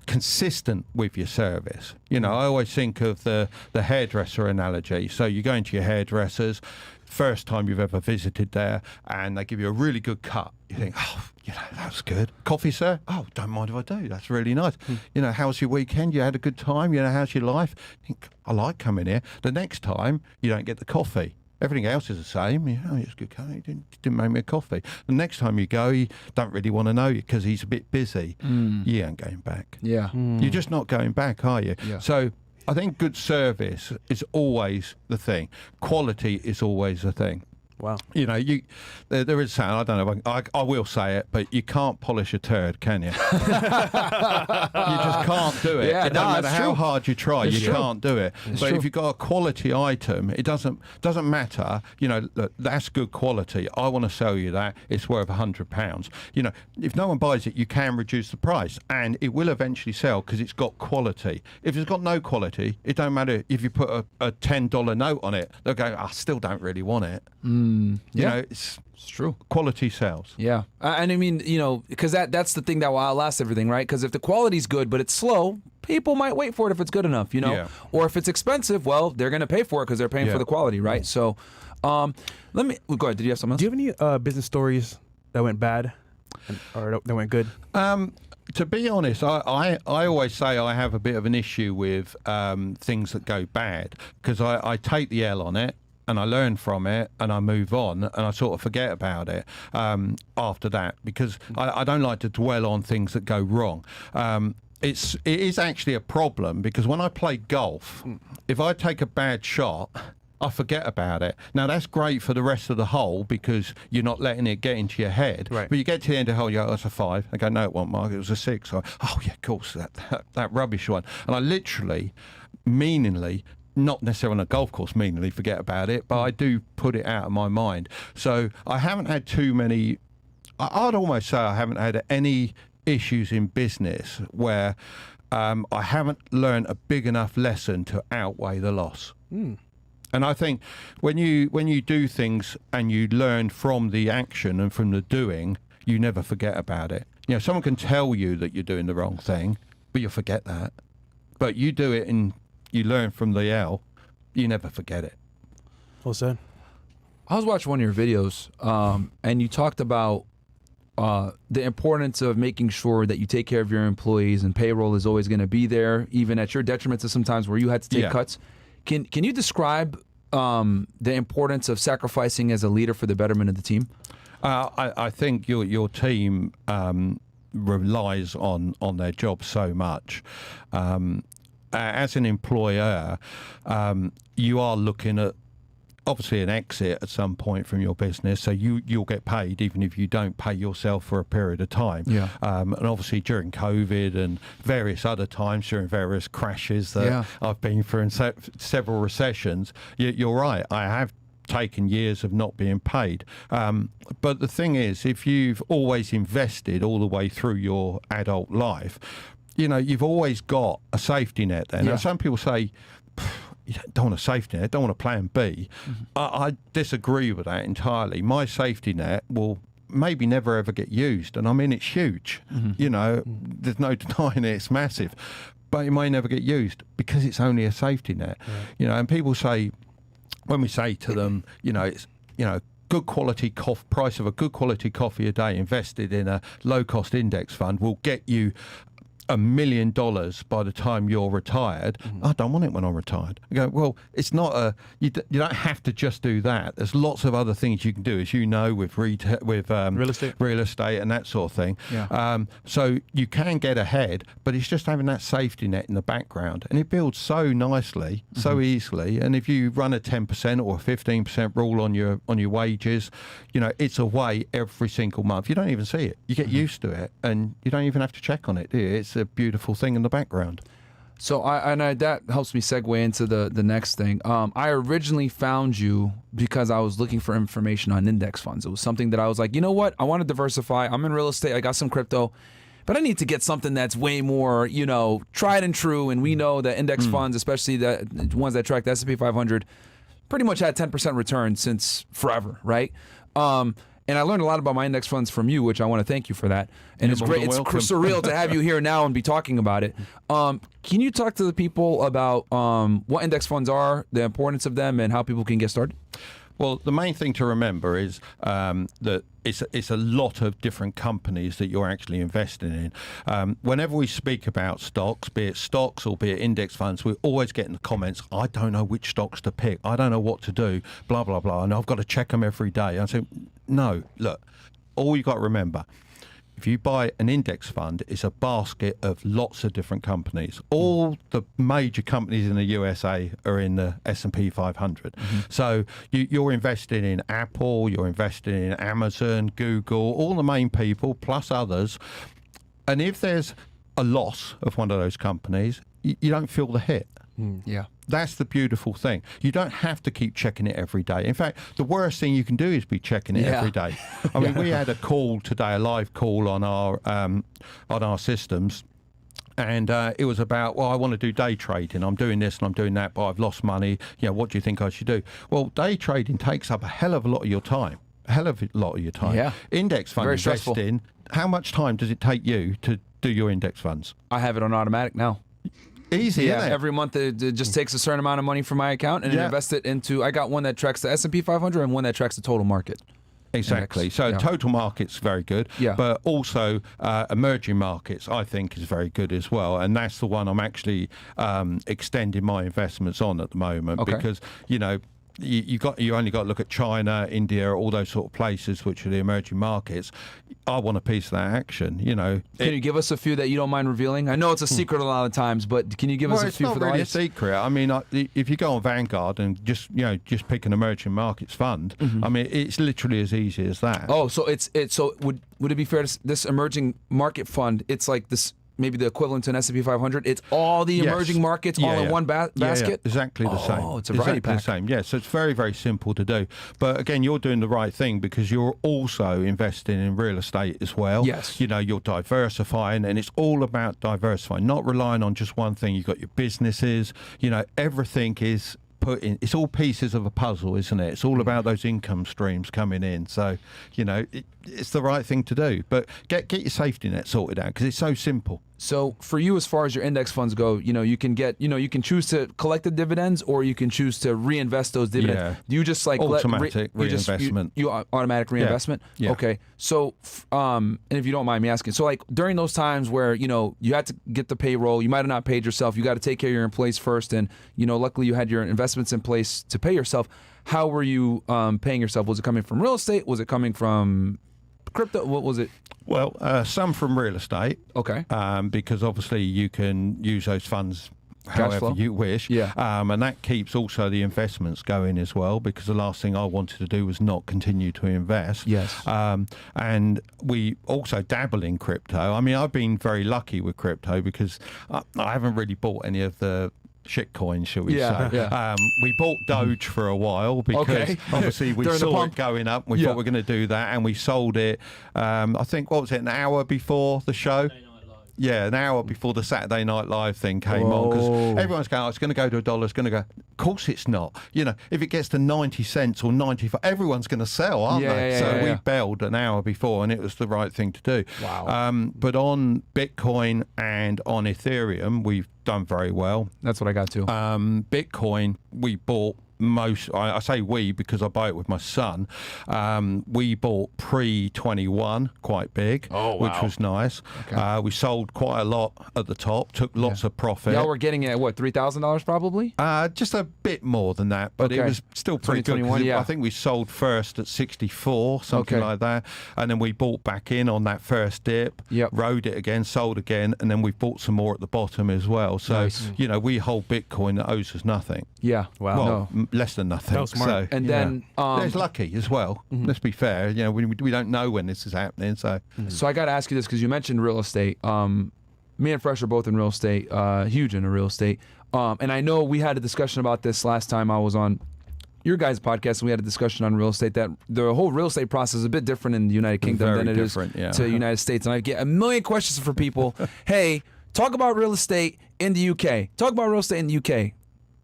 consistent with your service. I always think of the hairdresser analogy. So you go into your hairdressers, first time you've ever visited there, and they give you a really good cut. You think, oh, that's good. Coffee, sir? Oh, don't mind if I do. That's really nice. How's your weekend? You had a good time? How's your life? You think, I like coming here. The next time, you don't get the coffee. Everything else is the same. It's good. He didn't make me a coffee. The next time you go, he don't really want to know you because he's a bit busy. You ain't going back. Yeah. You're just not going back, are you? Yeah. So I think good service is always the thing. Quality is always the thing. Wow. You know, there is saying, I don't know, I will say it, but you can't polish a turd, can you? You just can't do it. Yeah, It doesn't matter how true. hard you try, It's you true. can't do it. It's But true. if you've got a quality item, it doesn't matter. You know, look, that's good quality. I want to sell you that. It's worth £100. You know, if no one buys it, you can reduce the price, and it will eventually sell because it's got quality. If it's got no quality, it don't matter if you put a $10 note on it. They'll go, I still don't really want it. You know, it's true. quality sells. Yeah, and I mean, you know, because that's the thing that will outlast everything, right? Because if the quality's good but it's slow, people might wait for it if it's good enough, you know. Yeah. Or if it's expensive, well, they're going to pay for it because they're paying Yeah. for the quality, right? So, let me go ahead. Did you have something else? Do you have any business stories that went bad or that went good? To be honest, I always say I have a bit of an issue with things that go bad because I take the L on it and I learn from it and I move on and I sort of forget about it after that because I don't like to dwell on things that go wrong. It is actually a problem because when I play golf, if I take a bad shot, I forget about it. Now, that's great for the rest of the hole because you're not letting it get into your head. Right. But you get to the end of the hole, you go, oh, that's a 5. I go, no, it wasn't, Mark. It was a 6. Oh, yeah, of course, that rubbish one. And I literally, meaningly, not necessarily on a golf course, meaningly forget about it, but I do put it out of my mind. So I haven't had too many, I'd almost say I haven't had any issues in business where I haven't learned a big enough lesson to outweigh the loss. And I think when you do things and you learn from the action and from the doing, you never forget about it. You know, someone can tell you that you're doing the wrong thing, but you'll forget that. But you do it and you learn from the L, you never forget it. Well said. I was watching one of your videos, and you talked about the importance of making sure that you take care of your employees, and payroll is always going to be there, even at your detriment to sometimes where you had to take Yeah. cuts. Can you describe the importance of sacrificing as a leader for the betterment of the team? I think your team relies on their job so much. As an employer, you are looking at obviously an exit at some point from your business, so you'll get paid even if you don't pay yourself for a period of time. Yeah. And obviously during COVID and various other times during various crashes that Yeah. I've been through in several recessions, you're right. I have taken years of not being paid. But the thing is, if you've always invested all the way through your adult life, you know, you've always got a safety net there. Yeah. Now, some people say, you don't want a safety net, don't want a plan B. I disagree with that entirely. My safety net will maybe never ever get used. And I mean, it's huge. You know, there's no denying it, it's massive. But it may never get used because it's only a safety net. You know, and people say, when we say to them, you know, it's, you know, good quality price of a good quality coffee a day invested in a low cost index fund will get you $1 million by the time you're retired. I don't want it when I'm retired. I go, well, it's not you don't have to just do that. There's lots of other things you can do, as you know, with real estate and that sort of thing. Yeah. So you can get ahead, but it's just having that safety net in the background, and it builds so nicely, so easily. And if you run a 10% or a 15% rule on your wages, you know, it's away every single month. You don't even see it. You get used to it, and you don't even have to check on it, do you? It's a beautiful thing in the background. So that helps me segue into the next thing. I originally found you because I was looking for information on index funds. It was something that I was like, you know what? I want to diversify. I'm in real estate. I got some crypto, but I need to get something that's way more, you know, tried and true. And we know that index funds, especially the ones that track the S&P 500, pretty much had 10% return since forever, right? And I learned a lot about my index funds from you, which I want to thank you for that. And it's great. It's surreal to have you here now and be talking about it. Can you talk to the people about what index funds are, the importance of them, and how people can get started? Well, the main thing to remember is that it's a lot of different companies that you're actually investing in. Whenever we speak about stocks, be it stocks or be it index funds, we always get in the comments, I don't know which stocks to pick. I don't know what to do, blah, blah, blah. And I've got to check them every day. I say, no, look, all you've got to remember, if you buy an index fund, it's a basket of lots of different companies. All the major companies in the USA are in the S&P 500. So you're investing in Apple, you're investing in Amazon, Google, all the main people, plus others. And if there's a loss of one of those companies, you don't feel the hit. Yeah. That's the beautiful thing. You don't have to keep checking it every day. In fact, the worst thing you can do is be checking it every day. I mean, we had a call today, a live call on our systems. And it was about, well, I want to do day trading. I'm doing this and I'm doing that, but I've lost money. You know, what do you think I should do? Well, day trading takes up a hell of a lot of your time. Yeah. Index fund Very stressful. investing, how much time does it take you to do your index funds? I have it on automatic now. Easy, isn't it? Every month it just takes a certain amount of money from my account and invest it into. I got one that tracks the S&P 500 and one that tracks the total market. Exactly. Index. So Yeah. total market's very good, but also emerging markets I think is very good as well, and that's the one I'm actually extending my investments on at the moment because you know. You only got to look at China, India, all those sort of places, which are the emerging markets. I want a piece of that action, you know. Can you give us a few that you don't mind revealing? I know it's a secret a lot of times, but can you give us a few for the Well, audience? it's not really a secret. I mean, if you go on Vanguard and just pick an emerging markets fund, I mean, it's literally as easy as that. Oh, so so would it be fair to this emerging market fund? It's like this. Maybe the equivalent to an S&P 500. It's all the emerging markets all in one basket? Yeah, exactly the same. Oh, it's a variety pack. The same. Yeah, so it's very, very simple to do. But again, you're doing the right thing because you're also investing in real estate as well. Yes. You know, you're diversifying, and it's all about diversifying, not relying on just one thing. You've got your businesses, you know, everything is put in. It's all pieces of a puzzle, isn't it? It's all about those income streams coming in. So, you know, it's the right thing to do. But get your safety net sorted out because it's so simple. So for you, as far as your index funds go, you know, you can choose to collect the dividends or you can choose to reinvest those dividends. Yeah. Do you just like automatic reinvestment? You automatic reinvestment? Yeah. Okay. So, and if you don't mind me asking, so like during those times where, you know, you had to get the payroll, you might have not paid yourself, you got to take care of your employees first. And, you know, luckily you had your investments in place to pay yourself. How were you paying yourself? Was it coming from real estate? Was it coming from crypto? What was it? Well, some from real estate. Okay. Because obviously you can use those funds Cash however flow. you wish. Yeah. And that keeps also the investments going as well, because the last thing I wanted to do was not continue to invest. Yes. And we also dabble in crypto. I mean, I've been very lucky with crypto because I haven't really bought any of the shit coins, shall we say. Yeah. We bought Doge for a while because obviously we saw it going up. We thought we're going to do that, and we sold it, I think, what was it, an hour before the show? Yeah, an hour before the Saturday Night Live thing came on, because everyone's going, oh, it's going to go to $1, it's going to go. Of course it's not. You know, if it gets to 90 cents or 95, everyone's going to sell, aren't they? So we bailed an hour before, and it was the right thing to do. Wow. But on Bitcoin and on Ethereum, we've done very well. That's what I got to. Bitcoin, we bought I say we because I buy it with my son. We bought pre-21 quite big, which was nice. Okay. We sold quite a lot at the top, took lots of profit. Y'all were getting it at what, $3,000 probably? Just a bit more than that, but it was still pretty good. I think we sold first at 64, something like that, and then we bought back in on that first dip, rode it again, sold again, and then we bought some more at the bottom as well. So, you know, we hold Bitcoin that owes us nothing. Yeah. Wow. Well, less than nothing. That was smart. So, and then it's lucky as well. Let's be fair. You know, we don't know when this is happening. So I got to ask you this because you mentioned real estate. Me and Fresh are both in real estate, huge into real estate. And I know we had a discussion about this last time I was on your guys' podcast, and we had a discussion on real estate, that the whole real estate process is a bit different in the United Kingdom than it is to the United States. And I get a million questions from people. Hey, talk about real estate in the UK. Talk about real estate in the UK.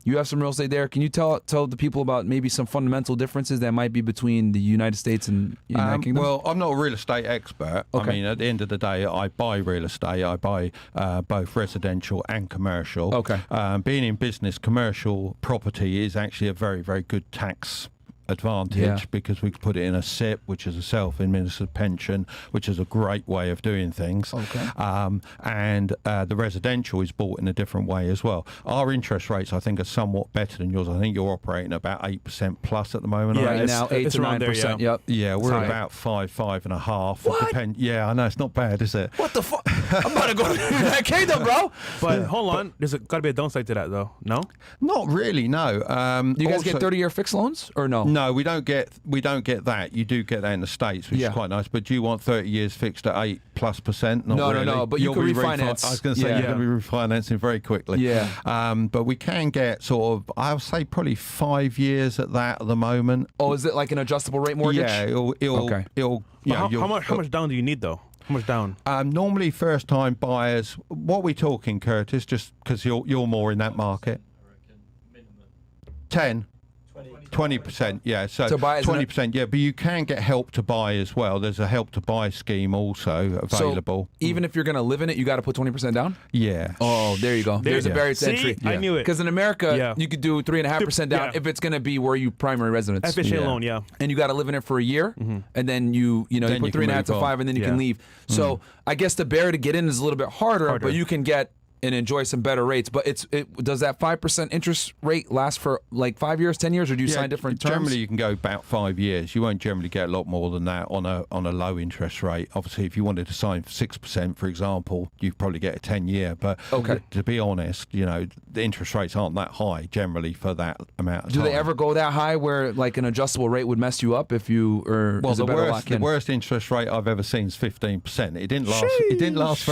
You have some real estate there. Can you tell the people about maybe some fundamental differences that might be between the United States and the United Kingdom? Well, I'm not a real estate expert. Okay. I mean, at the end of the day, I buy real estate. I buy both residential and commercial. Okay. Being in business, commercial property is actually a very, very good tax advantage because we could put it in a SIP, which is a self-administered pension, which is a great way of doing things. Okay. And the residential is bought in a different way as well. Our interest rates, I think, are somewhat better than yours. I think you're operating about 8% plus at the moment. Yeah, Right now, 8 to 9%. Yep. Yeah, we're Sorry. about 5.5. What? Yeah, I know, it's not bad, is it? What the fuck? I'm about to go to that kingdom, bro. But hold on, there's got to be a downside to that, though. No. Not really, no. Do you guys get 30-year fixed loans or no? No, we don't get that. You do get that in the States, which is quite nice. But do you want 30 years fixed at 8+%? Not No, really. no. But you can refinance. I was going to say you're going to be refinancing very quickly. Yeah. But we can get sort of, I would say, probably 5 years at that at the moment. Oh, is it like an adjustable rate mortgage? Yeah, it'll. How much down do you need though? How much down? Normally, first-time buyers. What are we talking, Curtis? Just because you're more in that market. 10. 20%, yeah. So buy 20%, yeah. But you can get help to buy as well. There's a help to buy scheme also available. So even if you're going to live in it, you got to put 20% down? Yeah. Oh, there you go. There's a barrier to entry. I knew it. Because in America, you could do 3.5% down Yeah. if it's going to be where you primary residence. FHA loan, yeah. And you got to live in it for a year, and then you put you can 3.5 to move 5, and then you can leave. So I guess the barrier to get in is a little bit harder. But you can get and enjoy some better rates. But does that 5% interest rate last for like 5 years, 10 years, or do you sign different terms? Generally, you can go about 5 years. You won't generally get a lot more than that on a low interest rate. Obviously, if you wanted to sign for 6%, for example, you'd probably get a 10-year. But to be honest, the interest rates aren't that high generally for that amount of time. Do they ever go that high where like an adjustable rate would mess you up if you or well, is it better lock the in? worst interest rate I've ever seen is 15%. It didn't last. It didn't last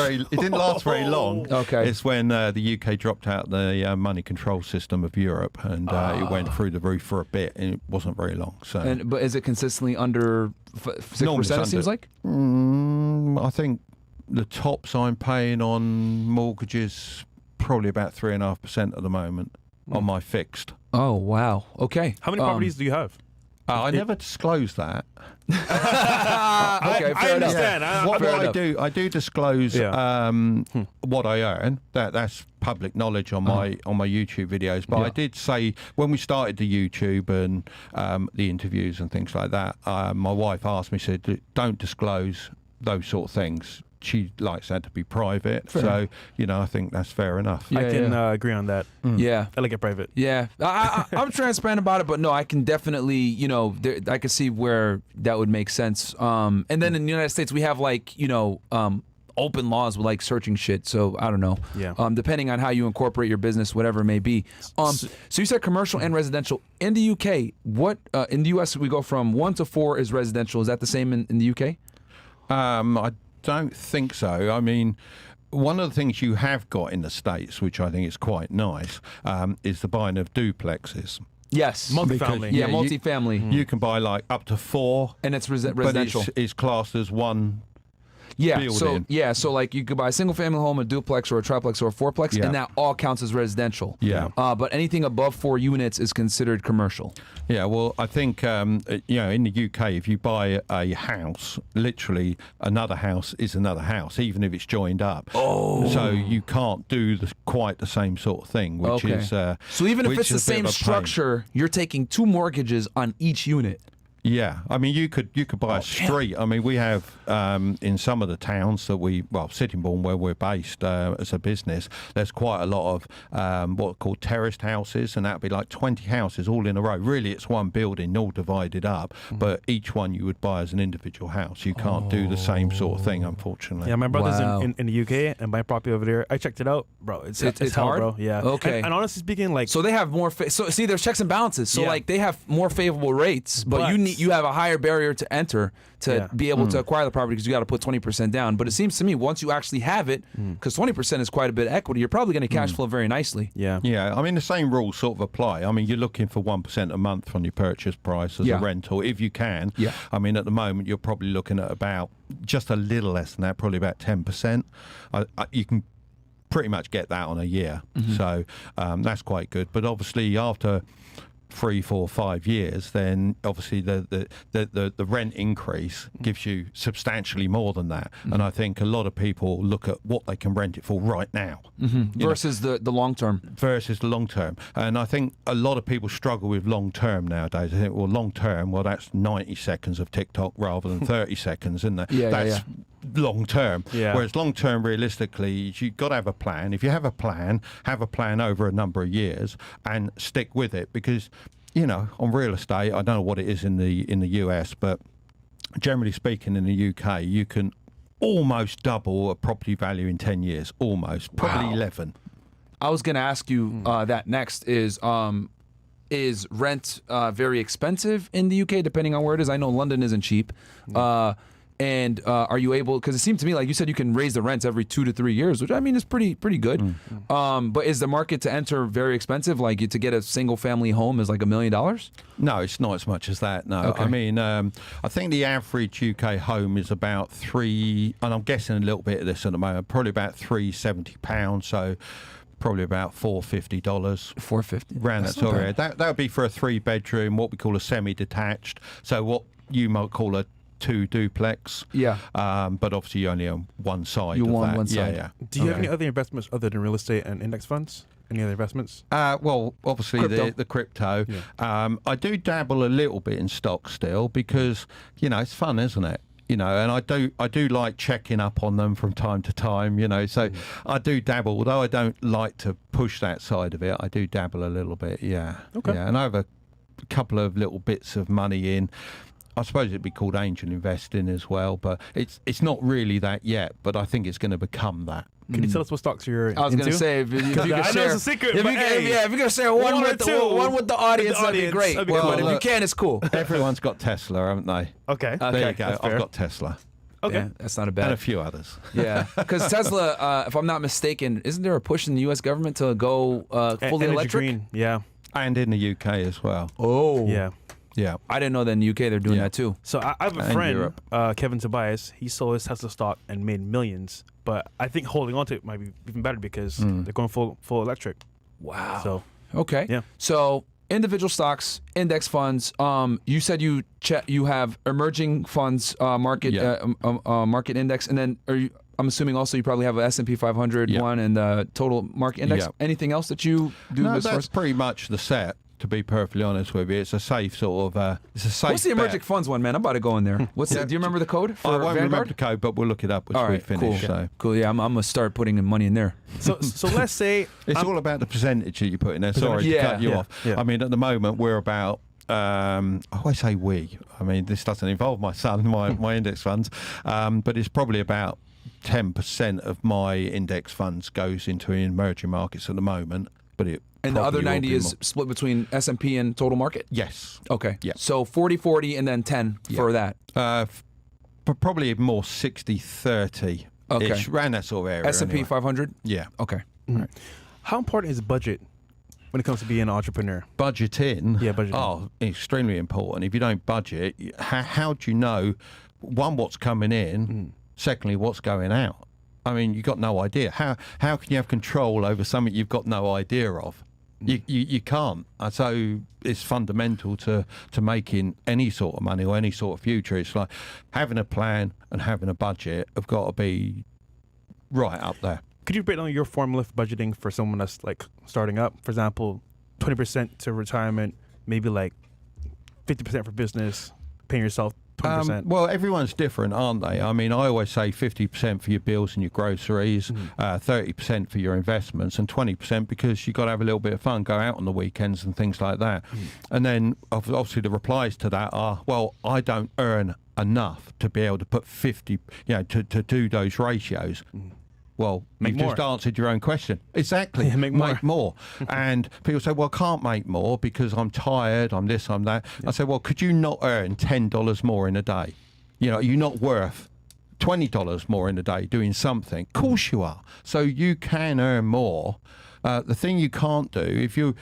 very long. Okay. It's when the UK dropped out the money control system of Europe, and it went through the roof for a bit, and it wasn't very long. So, but is it consistently under 6%? It seems like. I think the tops I'm paying on mortgages probably about 3.5% at the moment on my fixed. Oh wow! Okay. How many properties do you have? I never disclose that. Okay, I understand. What I do disclose what I earn. That's public knowledge on my YouTube videos. But I did say when we started the YouTube and the interviews and things like that, my wife asked me, said, "Don't disclose those sort of things." She likes that to be private. Fair. So, I think that's fair enough. I can agree on that. Yeah. I like it private. Yeah. I'm transparent about it, but no, I can definitely, I can see where that would make sense. And then in the United States, we have open laws with like searching shit. So I don't know. Yeah. Depending on how you incorporate your business, whatever it may be. So you said commercial and residential. In the UK, in the US, we go from 1 to 4 is residential. Is that the same in the UK? I don't think so. I mean, one of the things you have got in the States, which I think is quite nice, is the buying of duplexes. Yes. Multifamily. Yeah, multifamily. You can buy like up to 4. And it's residential. But it's classed as one building. So like you could buy a single family home, a duplex or a triplex or a fourplex, and that all counts as residential. Yeah. But anything above 4 units is considered commercial. Yeah, well, I think, in the UK, if you buy a house, literally another house is another house, even if it's joined up. Oh. So you can't do quite the same sort of thing, which is... so even if it's the same structure, you're taking 2 mortgages on each unit. Yeah, I mean, you could buy a street. I mean, we have in some of the towns that Sittingbourne, where we're based as a business, there's quite a lot of what are called terraced houses, and that'd be like 20 houses all in a row. Really, it's one building, all divided up, but each one you would buy as an individual house. You can't do the same sort of thing, unfortunately. Yeah, my brother's in the UK and my property over there. I checked it out, bro. It's hell, hard, bro. Yeah. Okay. And honestly speaking, like, so they have more. So see, there's checks and balances. So like they have more favorable rates, but you have a higher barrier to enter to be able to acquire the property because you got to put 20% down. But it seems to me once you actually have it, because 20% is quite a bit of equity, you're probably going to cash flow very nicely. Yeah. Yeah. I mean, the same rules sort of apply. I mean, you're looking for 1% a month from your purchase price as a rental, if you can. Yeah. I mean, at the moment, you're probably looking at about just a little less than that, probably about 10%. You can pretty much get that on a year. So that's quite good. But obviously, after 3, 4, 5 years, then obviously the rent increase gives you substantially more than that. And I think a lot of people look at what they can rent it for right now versus the long term. versus the long term. And I think a lot of people struggle with long term nowadays. I think, well, long term, well, that's 90 seconds of TikTok rather than 30 seconds, isn't it? That's long term. Whereas long term, realistically, you've got to have a plan. If you have a plan over a number of years and stick with it, because on real estate, I don't know what it is in the US, but generally speaking, in the UK, you can almost double a property value in 10 years. Almost, probably 11. I was going to ask you that next is rent very expensive in the UK, depending on where it is? I know London isn't cheap. And are you able, because it seemed to me like you said you can raise the rents every 2 to 3 years, which I mean is pretty good. But is the market to enter very expensive? Like to get a single family home is like $1 million? No, it's not as much as that. No, Okay. I mean, I think the average UK home is about and I'm guessing a little bit of this at the moment, probably about £370. So probably about $450. $450. Around that sort of area. That would be for a 3-bedroom, what we call a semi-detached. So what you might call a 2 duplex. Yeah. But obviously you only own one side. You of own that. one side. Yeah. Do you have any other investments other than real estate and index funds? Any other investments? Well, obviously Crypto. the crypto. Yeah. I do dabble a little bit in stocks still because it's fun, isn't it? And I do like checking up on them from time to time. So I do dabble, although I don't like to push that side of it. I do dabble a little bit. Yeah. Okay. Yeah, and I have a couple of little bits of money in. I suppose it'd be called angel investing as well, but it's not really that yet. But I think it's going to become that. Can you tell us what stocks you're into? I was going to say, if you could I know share, it's a secret, if but you, hey, if you could share one one or with two one with the audience, that'd be audience, great. that'd be But cool. if you Look, can, it's cool. Everyone's got Tesla, haven't they? Okay. There you go. That's fair. I've got Tesla Okay. Yeah, that's not a and bad. a few others. Yeah, because Tesla, if I'm not mistaken, isn't there a push in the U.S. government to go fully Energy electric? green. Yeah. And in the UK as well. Oh, Yeah. Yeah. I didn't know that in the UK they're doing Yeah. that too. So I have a And friend, Europe. Kevin Tobias. He sold his Tesla stock and made millions. But I think holding on to it might be even better because they're going full electric. Wow. So Okay. Yeah. So individual stocks, index funds. You said you have emerging funds, market Yeah. market index, and then I'm assuming also you probably have a S&P 500 Yeah. one and the total market index. Yeah. Anything else that you do? No, as far that's as, pretty much the set. To be perfectly honest with you, it's a safe sort of. It's a safe. what's the emerging bet. funds one, man? I'm about to go in there. What's Yeah. do you remember the code for I won't remember Vanguard? the code, but we'll look it up as All we right, finish. cool. So Cool. Yeah, I'm gonna start putting money in there. so let's say it's all about the percentage that you put in there. Sorry to Yeah. cut you Yeah. off. Yeah. I mean, at the moment we're about. I always say we. I mean, this doesn't involve my son, my index funds, but it's probably about 10% of my index funds goes into emerging markets at the moment. But it And the other probably will 90 be is more. split between S&P and total market? Yes. Okay. Yeah. So 40-40 and then 10 for that. But probably more 60-30. Okay. Ish, around that sort of area. S&P anyway. 500? Yeah. Okay. how important is budget when it comes to being an entrepreneur? Budget in. Yeah, budget in. Oh, extremely important. If you don't budget, how do you know, one, what's coming in, secondly, what's going out? I mean, you've got no idea. How can you have control over something you've got no idea of? You can't. So it's fundamental to making any sort of money or any sort of future. It's like having a plan and having a budget have got to be right up there. Could you break down your formula for budgeting for someone that's like starting up? For example, 20% to retirement, maybe like 50% for business, paying yourself 20%. Well, everyone's different, aren't they? I mean, I always say 50% for your bills and your groceries, 30% for your investments, and 20% because you've got to have a little bit of fun, go out on the weekends and things like that. And then obviously the replies to that are, well, I don't earn enough to be able to put 50, to do those ratios. Well, Make you've just more. answered your own question. Exactly. Yeah, make more. And people say, well, I can't make more because I'm tired, I'm this, I'm that. I say, well, could you not earn $10 more in a day? You're not worth $20 more in a day doing something. Of course you are. So you can earn more. The thing you can't do,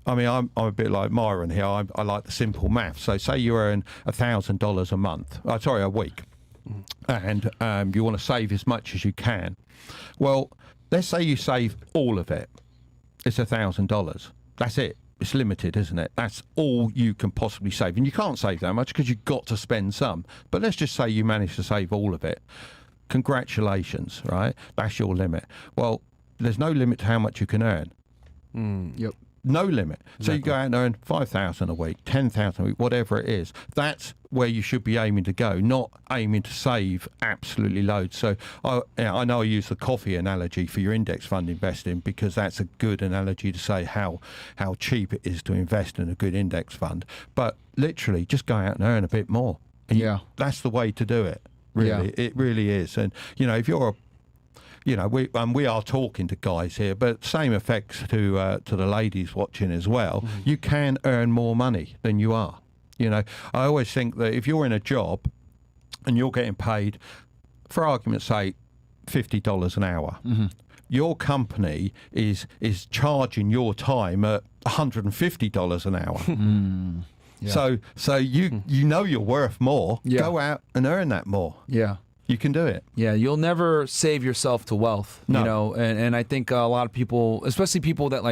I'm a bit like Myron here. I like the simple math. So say you earn $1,000 a month, a week, and you want to save as much as you can. Well, let's say you save all of it. It's $1,000. That's it. it's limited, isn't it? That's all you can possibly save. And you can't save that much because you've got to spend some. But let's just say you manage to save all of it. Congratulations, right? That's your limit. Well, there's no limit to how much you can earn. Yep. No limit. Exactly. So you go out and earn 5,000 a week, 10,000 a week, whatever it is. That's where you should be aiming to go, not aiming to save absolutely loads. So I know I use the coffee analogy for your index fund investing because that's a good analogy to say how cheap it is to invest in a good index fund. But literally, just go out and earn a bit more. And that's the way to do it. Really, it really is. And if you're a we are talking to guys here, but same effects to the ladies watching as well. You can earn more money than you are. I always think that if you're in a job and you're getting paid, for argument's sake, $50 an hour, your company is charging your time at $150 an hour. So you you're worth more. Go out and earn that more. You can do it. Yeah, you'll never save yourself to wealth, No. and I think a lot of people, especially people that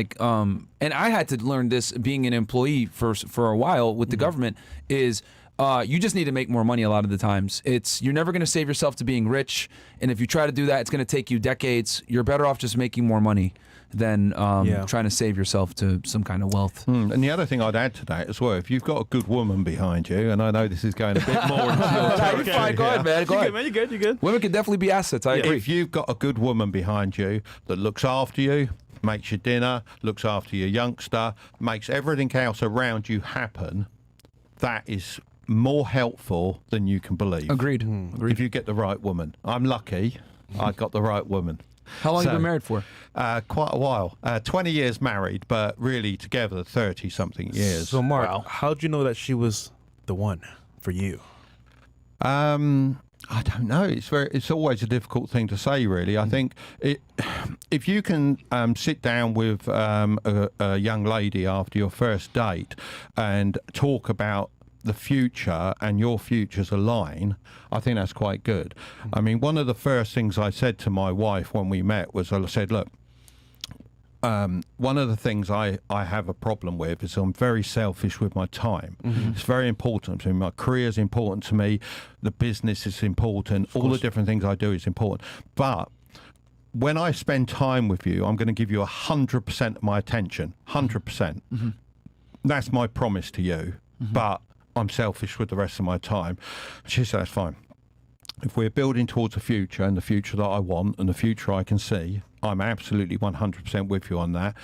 and I had to learn this being an employee for a while with the government, is you just need to make more money a lot of the times. You're never going to save yourself to being rich, and if you try to do that, it's going to take you decades. You're better off just making more money than trying to save yourself to some kind of wealth. And the other thing I'd add to that as well, if you've got a good woman behind you, and I know this is going a bit more into your territory. You're fine. Go ahead, man. Go ahead. You're good. Women can definitely be assets. I agree. If you've got a good woman behind you that looks after you, makes your dinner, looks after your youngster, makes everything else around you happen, that is more helpful than you can believe. Agreed. If you get the right woman. I'm lucky I got the right woman. How long have you been married for? Quite a while. 20 years married, but really together 30-something years. So, Mark, how'd you know that she was the one for you? I don't know. It's always a difficult thing to say, really. I think if you can sit down with a young lady after your first date and talk about the future and your futures align, I think that's quite good. I mean, one of the first things I said to my wife when we met was, I said, look, one of the things I have a problem with is I'm very selfish with my time. It's very important to me. My career is important to me. The business is important. All the different things I do is important. But when I spend time with you, I'm going to give you 100% of my attention. 100%. That's my promise to you. But I'm selfish with the rest of my time. She said, that's fine. If we're building towards a future and the future that I want and the future I can see, I'm absolutely 100% with you on that.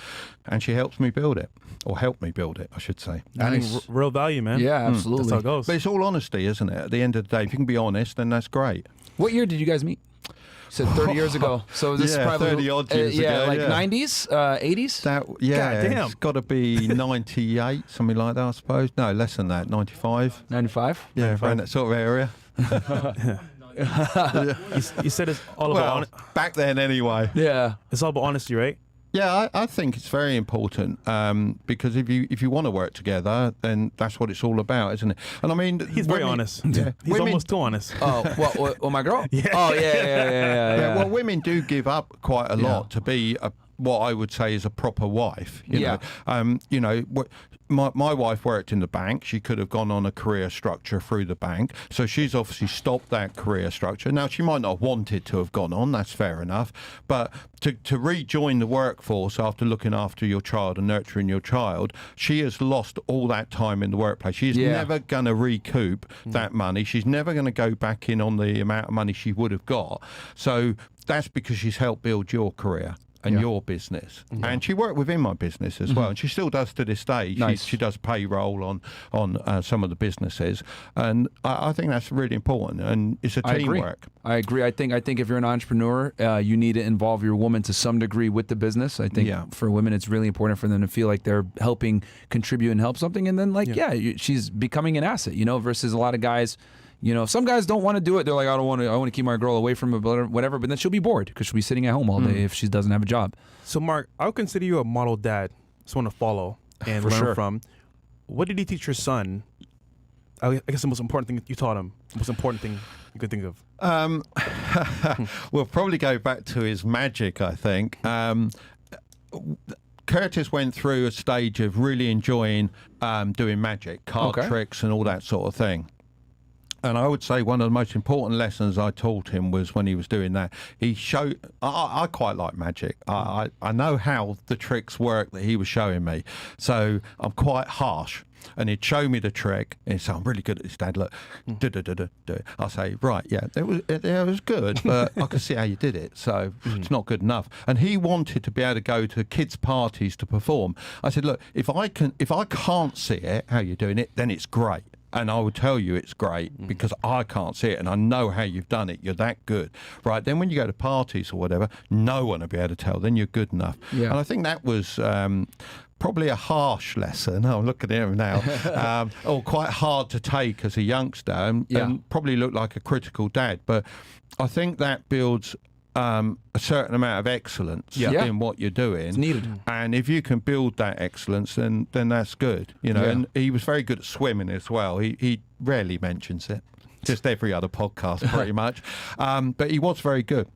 And she helps me build it, or help me build it, I should say. Adding real value, man. Yeah, absolutely. That's how it goes. But it's all honesty, isn't it? At the end of the day, if you can be honest, then that's great. What year did you guys meet? You said 30 years ago. So this is probably 30 odd years ago. like 90s, 80s. Goddamn. It's got to be 98, something like that, I suppose. No, less than that, 95. 95. Yeah, around that sort of area. You said it's all about back then anyway. Yeah. it's all about honesty, right? Yeah, I think it's very important because if you want to work together, then that's what it's all about, isn't it? And I mean, He's very honest. Yeah, He's almost too honest. Oh, what, my girl? Yeah. Oh, yeah. Well, women do give up quite a lot to be what I would say is a proper wife. You know, my wife worked in the bank. She could have gone on a career structure through the bank. So she's obviously stopped that career structure. Now, she might not have wanted to have gone on. That's fair enough. But to rejoin the workforce after looking after your child and nurturing your child, she has lost all that time in the workplace. She's never going to recoup that money. She's never going to go back in on the amount of money she would have got. So that's because she's helped build your career and your business. And she worked within my business as well, and she still does to this day. Nice. She does payroll on some of the businesses, and I think that's really important, and it's a teamwork. I agree. I think if you're an entrepreneur, you need to involve your woman to some degree with the business. I think for women, it's really important for them to feel like they're helping contribute and help something, and then she's becoming an asset, versus a lot of guys. Some guys don't want to do it. They're like, I want to keep my girl away from it, whatever. But then she'll be bored because she'll be sitting at home all day if she doesn't have a job. So, Mark, I would consider you a model dad, someone to follow and learn from. What did you teach your son? I guess the most important thing you taught him, the most important thing you could think of. We'll probably go back to his magic, I think. Curtis went through a stage of really enjoying doing magic, card tricks and all that sort of thing. And I would say one of the most important lessons I taught him was when he was doing that. He showed, I quite like magic. I know how the tricks work that he was showing me. So I'm quite harsh. And he'd show me the trick, and he'd say, I'm really good at this, Dad. Look, do. I'll say, right, yeah, it was good, but I could see how you did it, so it's not good enough. And he wanted to be able to go to kids' parties to perform. I said, look, if I can't see it, how you're doing it, then it's great. And I would tell you it's great because I can't see it and I know how you've done it. You're that good. Right, then when you go to parties or whatever, no one will be able to tell. Then you're good enough. Yeah. And I think that was probably a harsh lesson. I'm looking at him now. Or quite hard to take as a youngster and probably look like a critical dad. But I think that builds a certain amount of excellence in what you're doing. It's needed. And if you can build that excellence, then that's good. You know, and he was very good at swimming as well. He rarely mentions it, just every other podcast pretty much. But he was very good.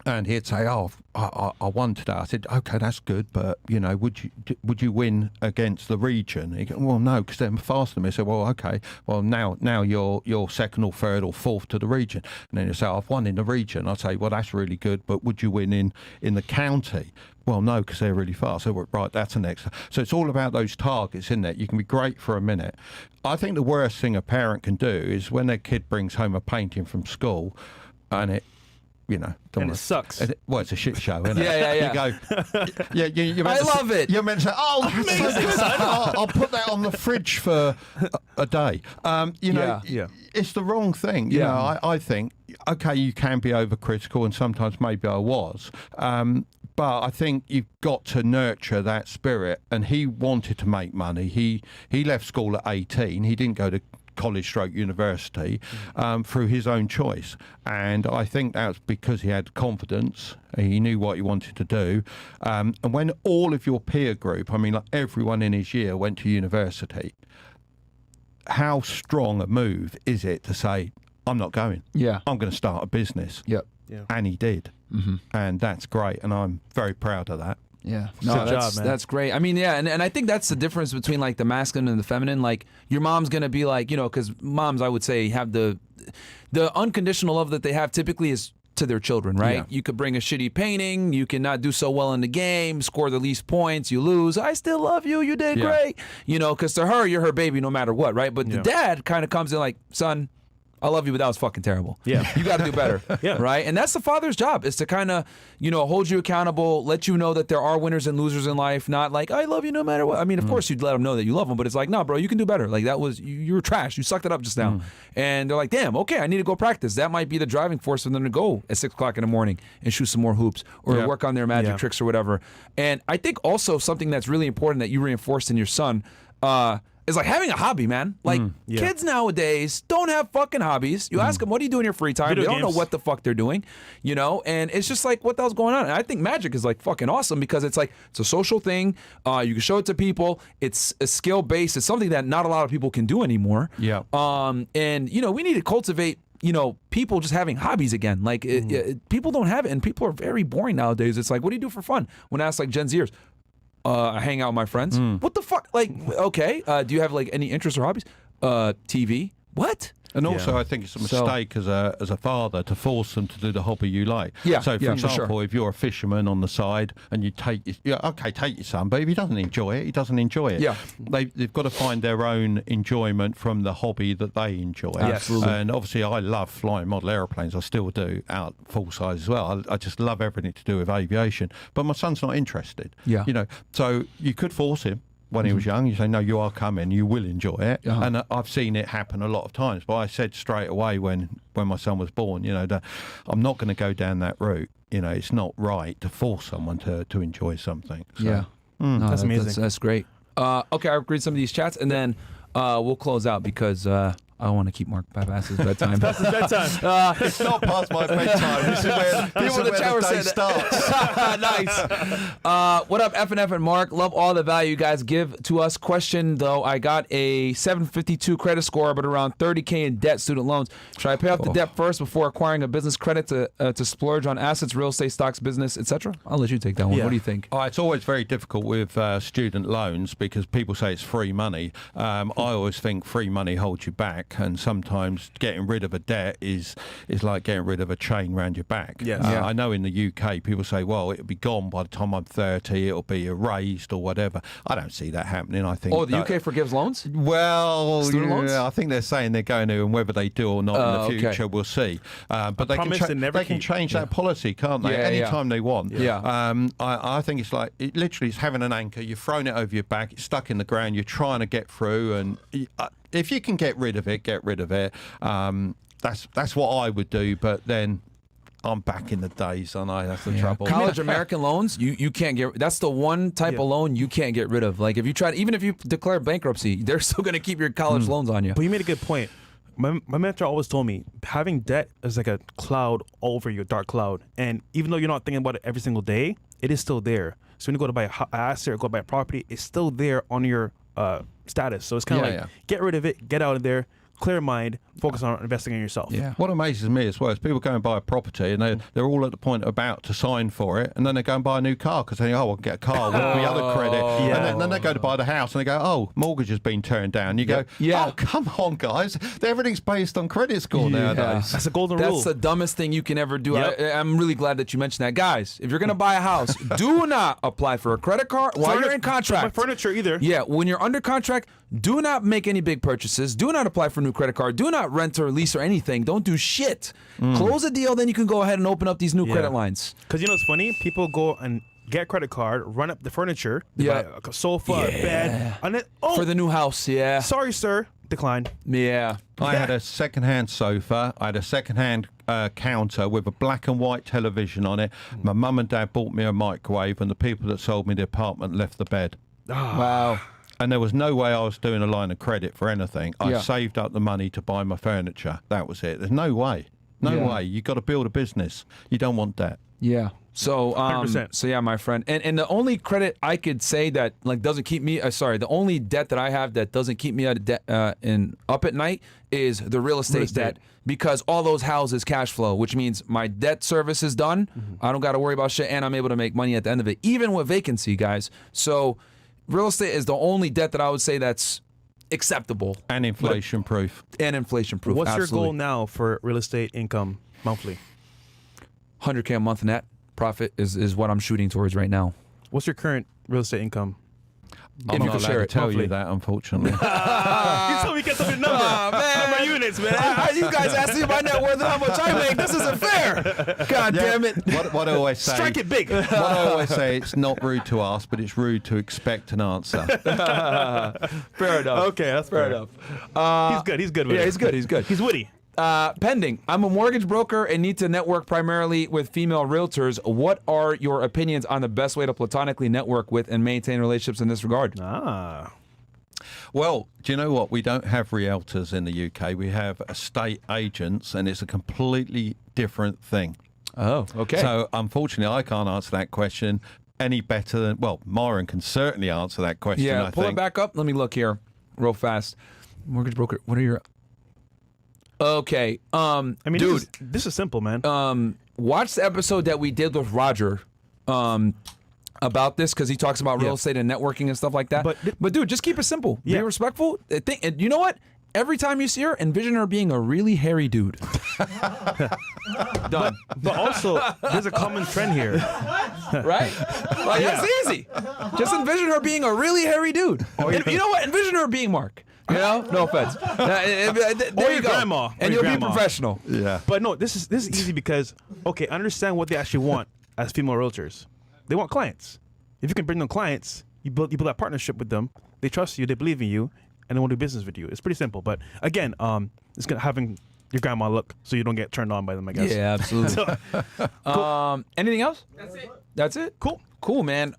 And he'd say, "Oh, I won today." I said, "Okay, that's good, but you know, would you win against the region?" He goes, "Well, no, because they're faster than me." I said, "Well, okay, well now you're second or third or fourth to the region." And then he'd say, "I've won in the region." I'd say, "Well, that's really good, but would you win in the county?" Well, no, because they're really fast. So right, that's the next. So it's all about those targets, isn't it? You can be great for a minute. I think the worst thing a parent can do is when their kid brings home a painting from school, and it. You know, and it sucks. Well, it's a shit show, isn't it? Yeah. You go, you're meant I love it. You're meant to say, "Oh, that's so good. I'll put that on the fridge for a day." You know, it's the wrong thing. You know, I think, okay, you can be overcritical, and sometimes maybe I was. But I think you've got to nurture that spirit. And he wanted to make money. He left school at 18. He didn't go to college/university through his own choice, and I think that's because he had confidence. He knew what he wanted to do, and when all of your peer group, I mean, like everyone in his year went to university, how strong a move is it to say, I'm not going, I'm going to start a business? And he did, and that's great, and I'm very proud of that. Yeah, no, that's great. I mean, and I think that's the difference between like the masculine and the feminine. Like your mom's gonna be like, you know, because moms, I would say, have the unconditional love that they have typically is to their children, right? Yeah. You could bring a shitty painting, you cannot do so well in the game, score the least points, you lose. I still love you. You did great, you know, because to her, you're her baby no matter what, right? But the dad kind of comes in like, son, I love you, but that was fucking terrible. Yeah. You got to do better. Right? And that's the father's job, is to kind of, you know, hold you accountable, let you know that there are winners and losers in life, not like, I love you no matter what. I mean, of course, you'd let them know that you love them, but it's like, no, bro, you can do better. Like, that was, you were trash. You sucked it up just now. And they're like, damn, okay, I need to go practice. That might be the driving force for them to go at 6 o'clock in the morning and shoot some more hoops or work on their magic tricks or whatever. And I think also something that's really important that you reinforced in your son, is like having a hobby, man. Like kids nowadays don't have fucking hobbies. You ask them, what do you do in your free time? They don't know what the fuck they're doing, you know? And it's just like, what the hell's going on? And I think magic is like fucking awesome because it's like, it's a social thing. You can show it to people. It's a skill based. It's something that not a lot of people can do anymore. Yeah. And you know, we need to cultivate, you know, people just having hobbies again. Like people don't have it, and people are very boring nowadays. It's like, what do you do for fun? When I ask like Gen Zers, I hang out with my friends. What the fuck? Like, okay. Do you have like any interests or hobbies? TV. What? And also, I think it's a mistake as a father to force them to do the hobby you like. Yeah. So, for example, if you're a fisherman on the side and you take your son, but if he doesn't enjoy it, he doesn't enjoy it. Yeah. They've got to find their own enjoyment from the hobby that they enjoy. Absolutely. And obviously, I love flying model airplanes. I still do, out full size as well. I just love everything to do with aviation. But my son's not interested. Yeah. You know, so you could force him. When he was young, you say, no, you are coming, you will enjoy it. And I've seen it happen a lot of times. But I said straight away when my son was born, you know, that I'm not going to go down that route. You know, it's not right to force someone to enjoy something. So, that's amazing. That's great. Okay, I'll read some of these chats, and then we'll close out because I want to keep Mark past his bedtime. Past his bedtime. It's not past my bedtime. This is where the day starts. Nice. What up, FNF and Mark? Love all the value you guys give to us. Question though, I got a 752 credit score, but around 30K in debt, student loans. Should I pay off the debt first before acquiring a business credit to splurge on assets, real estate, stocks, business, etc.? I'll let you take that one. Yeah. What do you think? Oh, it's always very difficult with student loans because people say it's free money. I always think free money holds you back, and sometimes getting rid of a debt is like getting rid of a chain around your back. Yes. I know in the UK people say, well, it'll be gone by the time I'm 30, it'll be erased or whatever. I don't see that happening. I think. Oh, the UK forgives loans? Well, Student loans? I think they're saying they're going to, and whether they do or not in the future, we'll see. But they can change that policy, can't they? Anytime they want. Yeah. I think it's like it's having an anchor. You've thrown it over your back. It's stuck in the ground. You're trying to get through, and if you can get rid of it, get rid of it. That's what I would do. But then I'm back in the days, and that's the trouble. College American loans, you can't get. That's the one type of loan you can't get rid of. Like if you try, even if you declare bankruptcy, they're still going to keep your college loans on you. But you made a good point. My mentor always told me having debt is like a cloud over you, a dark cloud. And even though you're not thinking about it every single day, it is still there. So when you go to buy an asset or go buy a property, it's still there on your status. So it's kind of get rid of it, get out of there, clear mind, focus on investing in yourself. Yeah. What amazes me as well is people go and buy a property and they're all at the point about to sign for it, and then they go and buy a new car because they think, oh, I'll get a car with the other credit. And then they go to buy the house and they go, oh, mortgage has been turned down. You go, oh, come on, guys. Everything's based on credit score nowadays. That's a golden rule. That's the dumbest thing you can ever do. I'm really glad that you mentioned that. Guys, if you're going to buy a house, do not apply for a credit card while you're in contract. Buy furniture either. Yeah, when you're under contract, do not make any big purchases. Do not apply for a new credit card. Do not rent or lease or anything. Don't do shit. Close a deal, then you can go ahead and open up these new credit lines. Because you know what's funny? People go and get a credit card, run up the furniture, buy a sofa, a bed, and then, for the new house, sorry, sir, decline. Yeah. I had a second-hand sofa. I had a second-hand counter with a black and white television on it. My mum and dad bought me a microwave, and the people that sold me the apartment left the bed. Wow. And there was no way I was doing a line of credit for anything. I saved up the money to buy my furniture. That was it. There's no way. No way. You've got to build a business. You don't want debt. Yeah. So, 100%. So yeah, my friend. And the only credit I could say that like doesn't keep me, the only debt that I have that doesn't keep me out of debt up at night is the real estate debt, because all those houses cash flow, which means my debt service is done. I don't got to worry about shit, and I'm able to make money at the end of it, even with vacancy, guys. So real estate is the only debt that I would say that's acceptable. And inflation proof. And inflation proof. What's absolutely. your goal now for real estate income monthly? 100K a month net profit is what I'm shooting towards right now. What's your current real estate income? I'm not allowed to tell you that, unfortunately. You told me you kept up your number. Man. My units, man. You guys asked me my net worth and how much I make. This isn't fair. God damn it. What I always say. Strike it big. What I always say, it's not rude to ask, but it's rude to expect an answer. Fair enough. Okay, that's Fair enough. He's good. He's good with it. Yeah, he's good. He's good. He's witty. Pending. I'm a mortgage broker and need to network primarily with female realtors. What are your opinions on the best way to platonically network with and maintain relationships in this regard? Well, do you know what? We don't have realtors in the UK. We have estate agents, and it's a completely different thing. Oh, okay. So, unfortunately, I can't answer that question any better than, well, Myron can certainly answer that question, yeah, I pull think. it back up. Let me look here real fast. Mortgage broker, what are your... Okay. I mean, dude, this is simple, man. watch the episode that we did with Roger about this, because he talks about real estate and networking and stuff like that. But dude, just keep it simple. Be respectful. And you know what? Every time you see her, envision her being a really hairy dude. Done. But also, there's a common trend here. Right? Like, that's easy. Just envision her being a really hairy dude. You know what? Envision her being Mark. You know? No offense. There you go. Grandma. And you'll be professional. Yeah. But no, this is easy because, okay, understand what they actually want as female realtors. They want clients. If you can bring them clients, you build that partnership with them. They trust you, they believe in you, and they want to do business with you. It's pretty simple. But again, it's gonna having your grandma look so you don't get turned on by them, I guess. Yeah, absolutely. Cool. Anything else? That's it? Cool, man.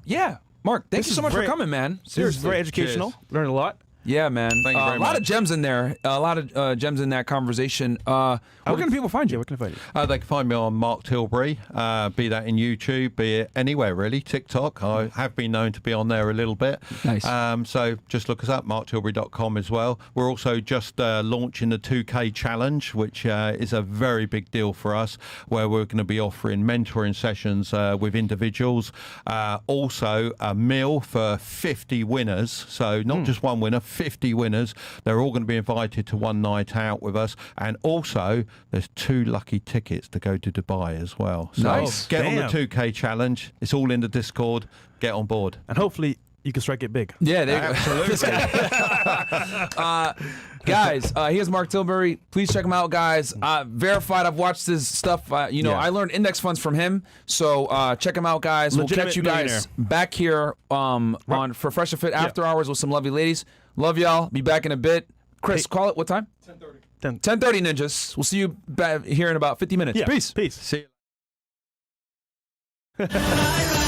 Yeah. Mark, thank you so much for coming, man. Seriously. This is very educational. Learned a lot. Yeah, man. Thank you very a lot of much. gems in there. A lot of gems in that conversation. Where can people find you? Where can they find you? They can find me on Mark Tilbury, be that in YouTube, be it anywhere really. TikTok, I have been known to be on there a little bit. Nice. So just look us up, marktilbury.com as well. We're also just launching the 2K challenge, which is a very big deal for us, where we're going to be offering mentoring sessions with individuals. Also a meal for 50 winners. So not just one winner, 50 winners. They're all going to be invited to one night out with us. And also there's 2 lucky tickets to go to Dubai as well. So Nice. get on the Damn. 2K challenge. It's all in the Discord. Get on board. And hopefully you can strike it big. Yeah, there you go. Guys, here's Mark Tilbury. Please check him out, guys. Verified. I've watched his stuff. Yeah. I learned index funds from him. So check him out, guys. We'll Legitimate catch you guys millionaire. back here on for Fresh and Fit After Hours with some lovely ladies. Love y'all. Be back in a bit. Chris, call it what time? 10. 10:30, ninjas. We'll see you back here in about 50 minutes. Yeah. Peace. Peace. See you.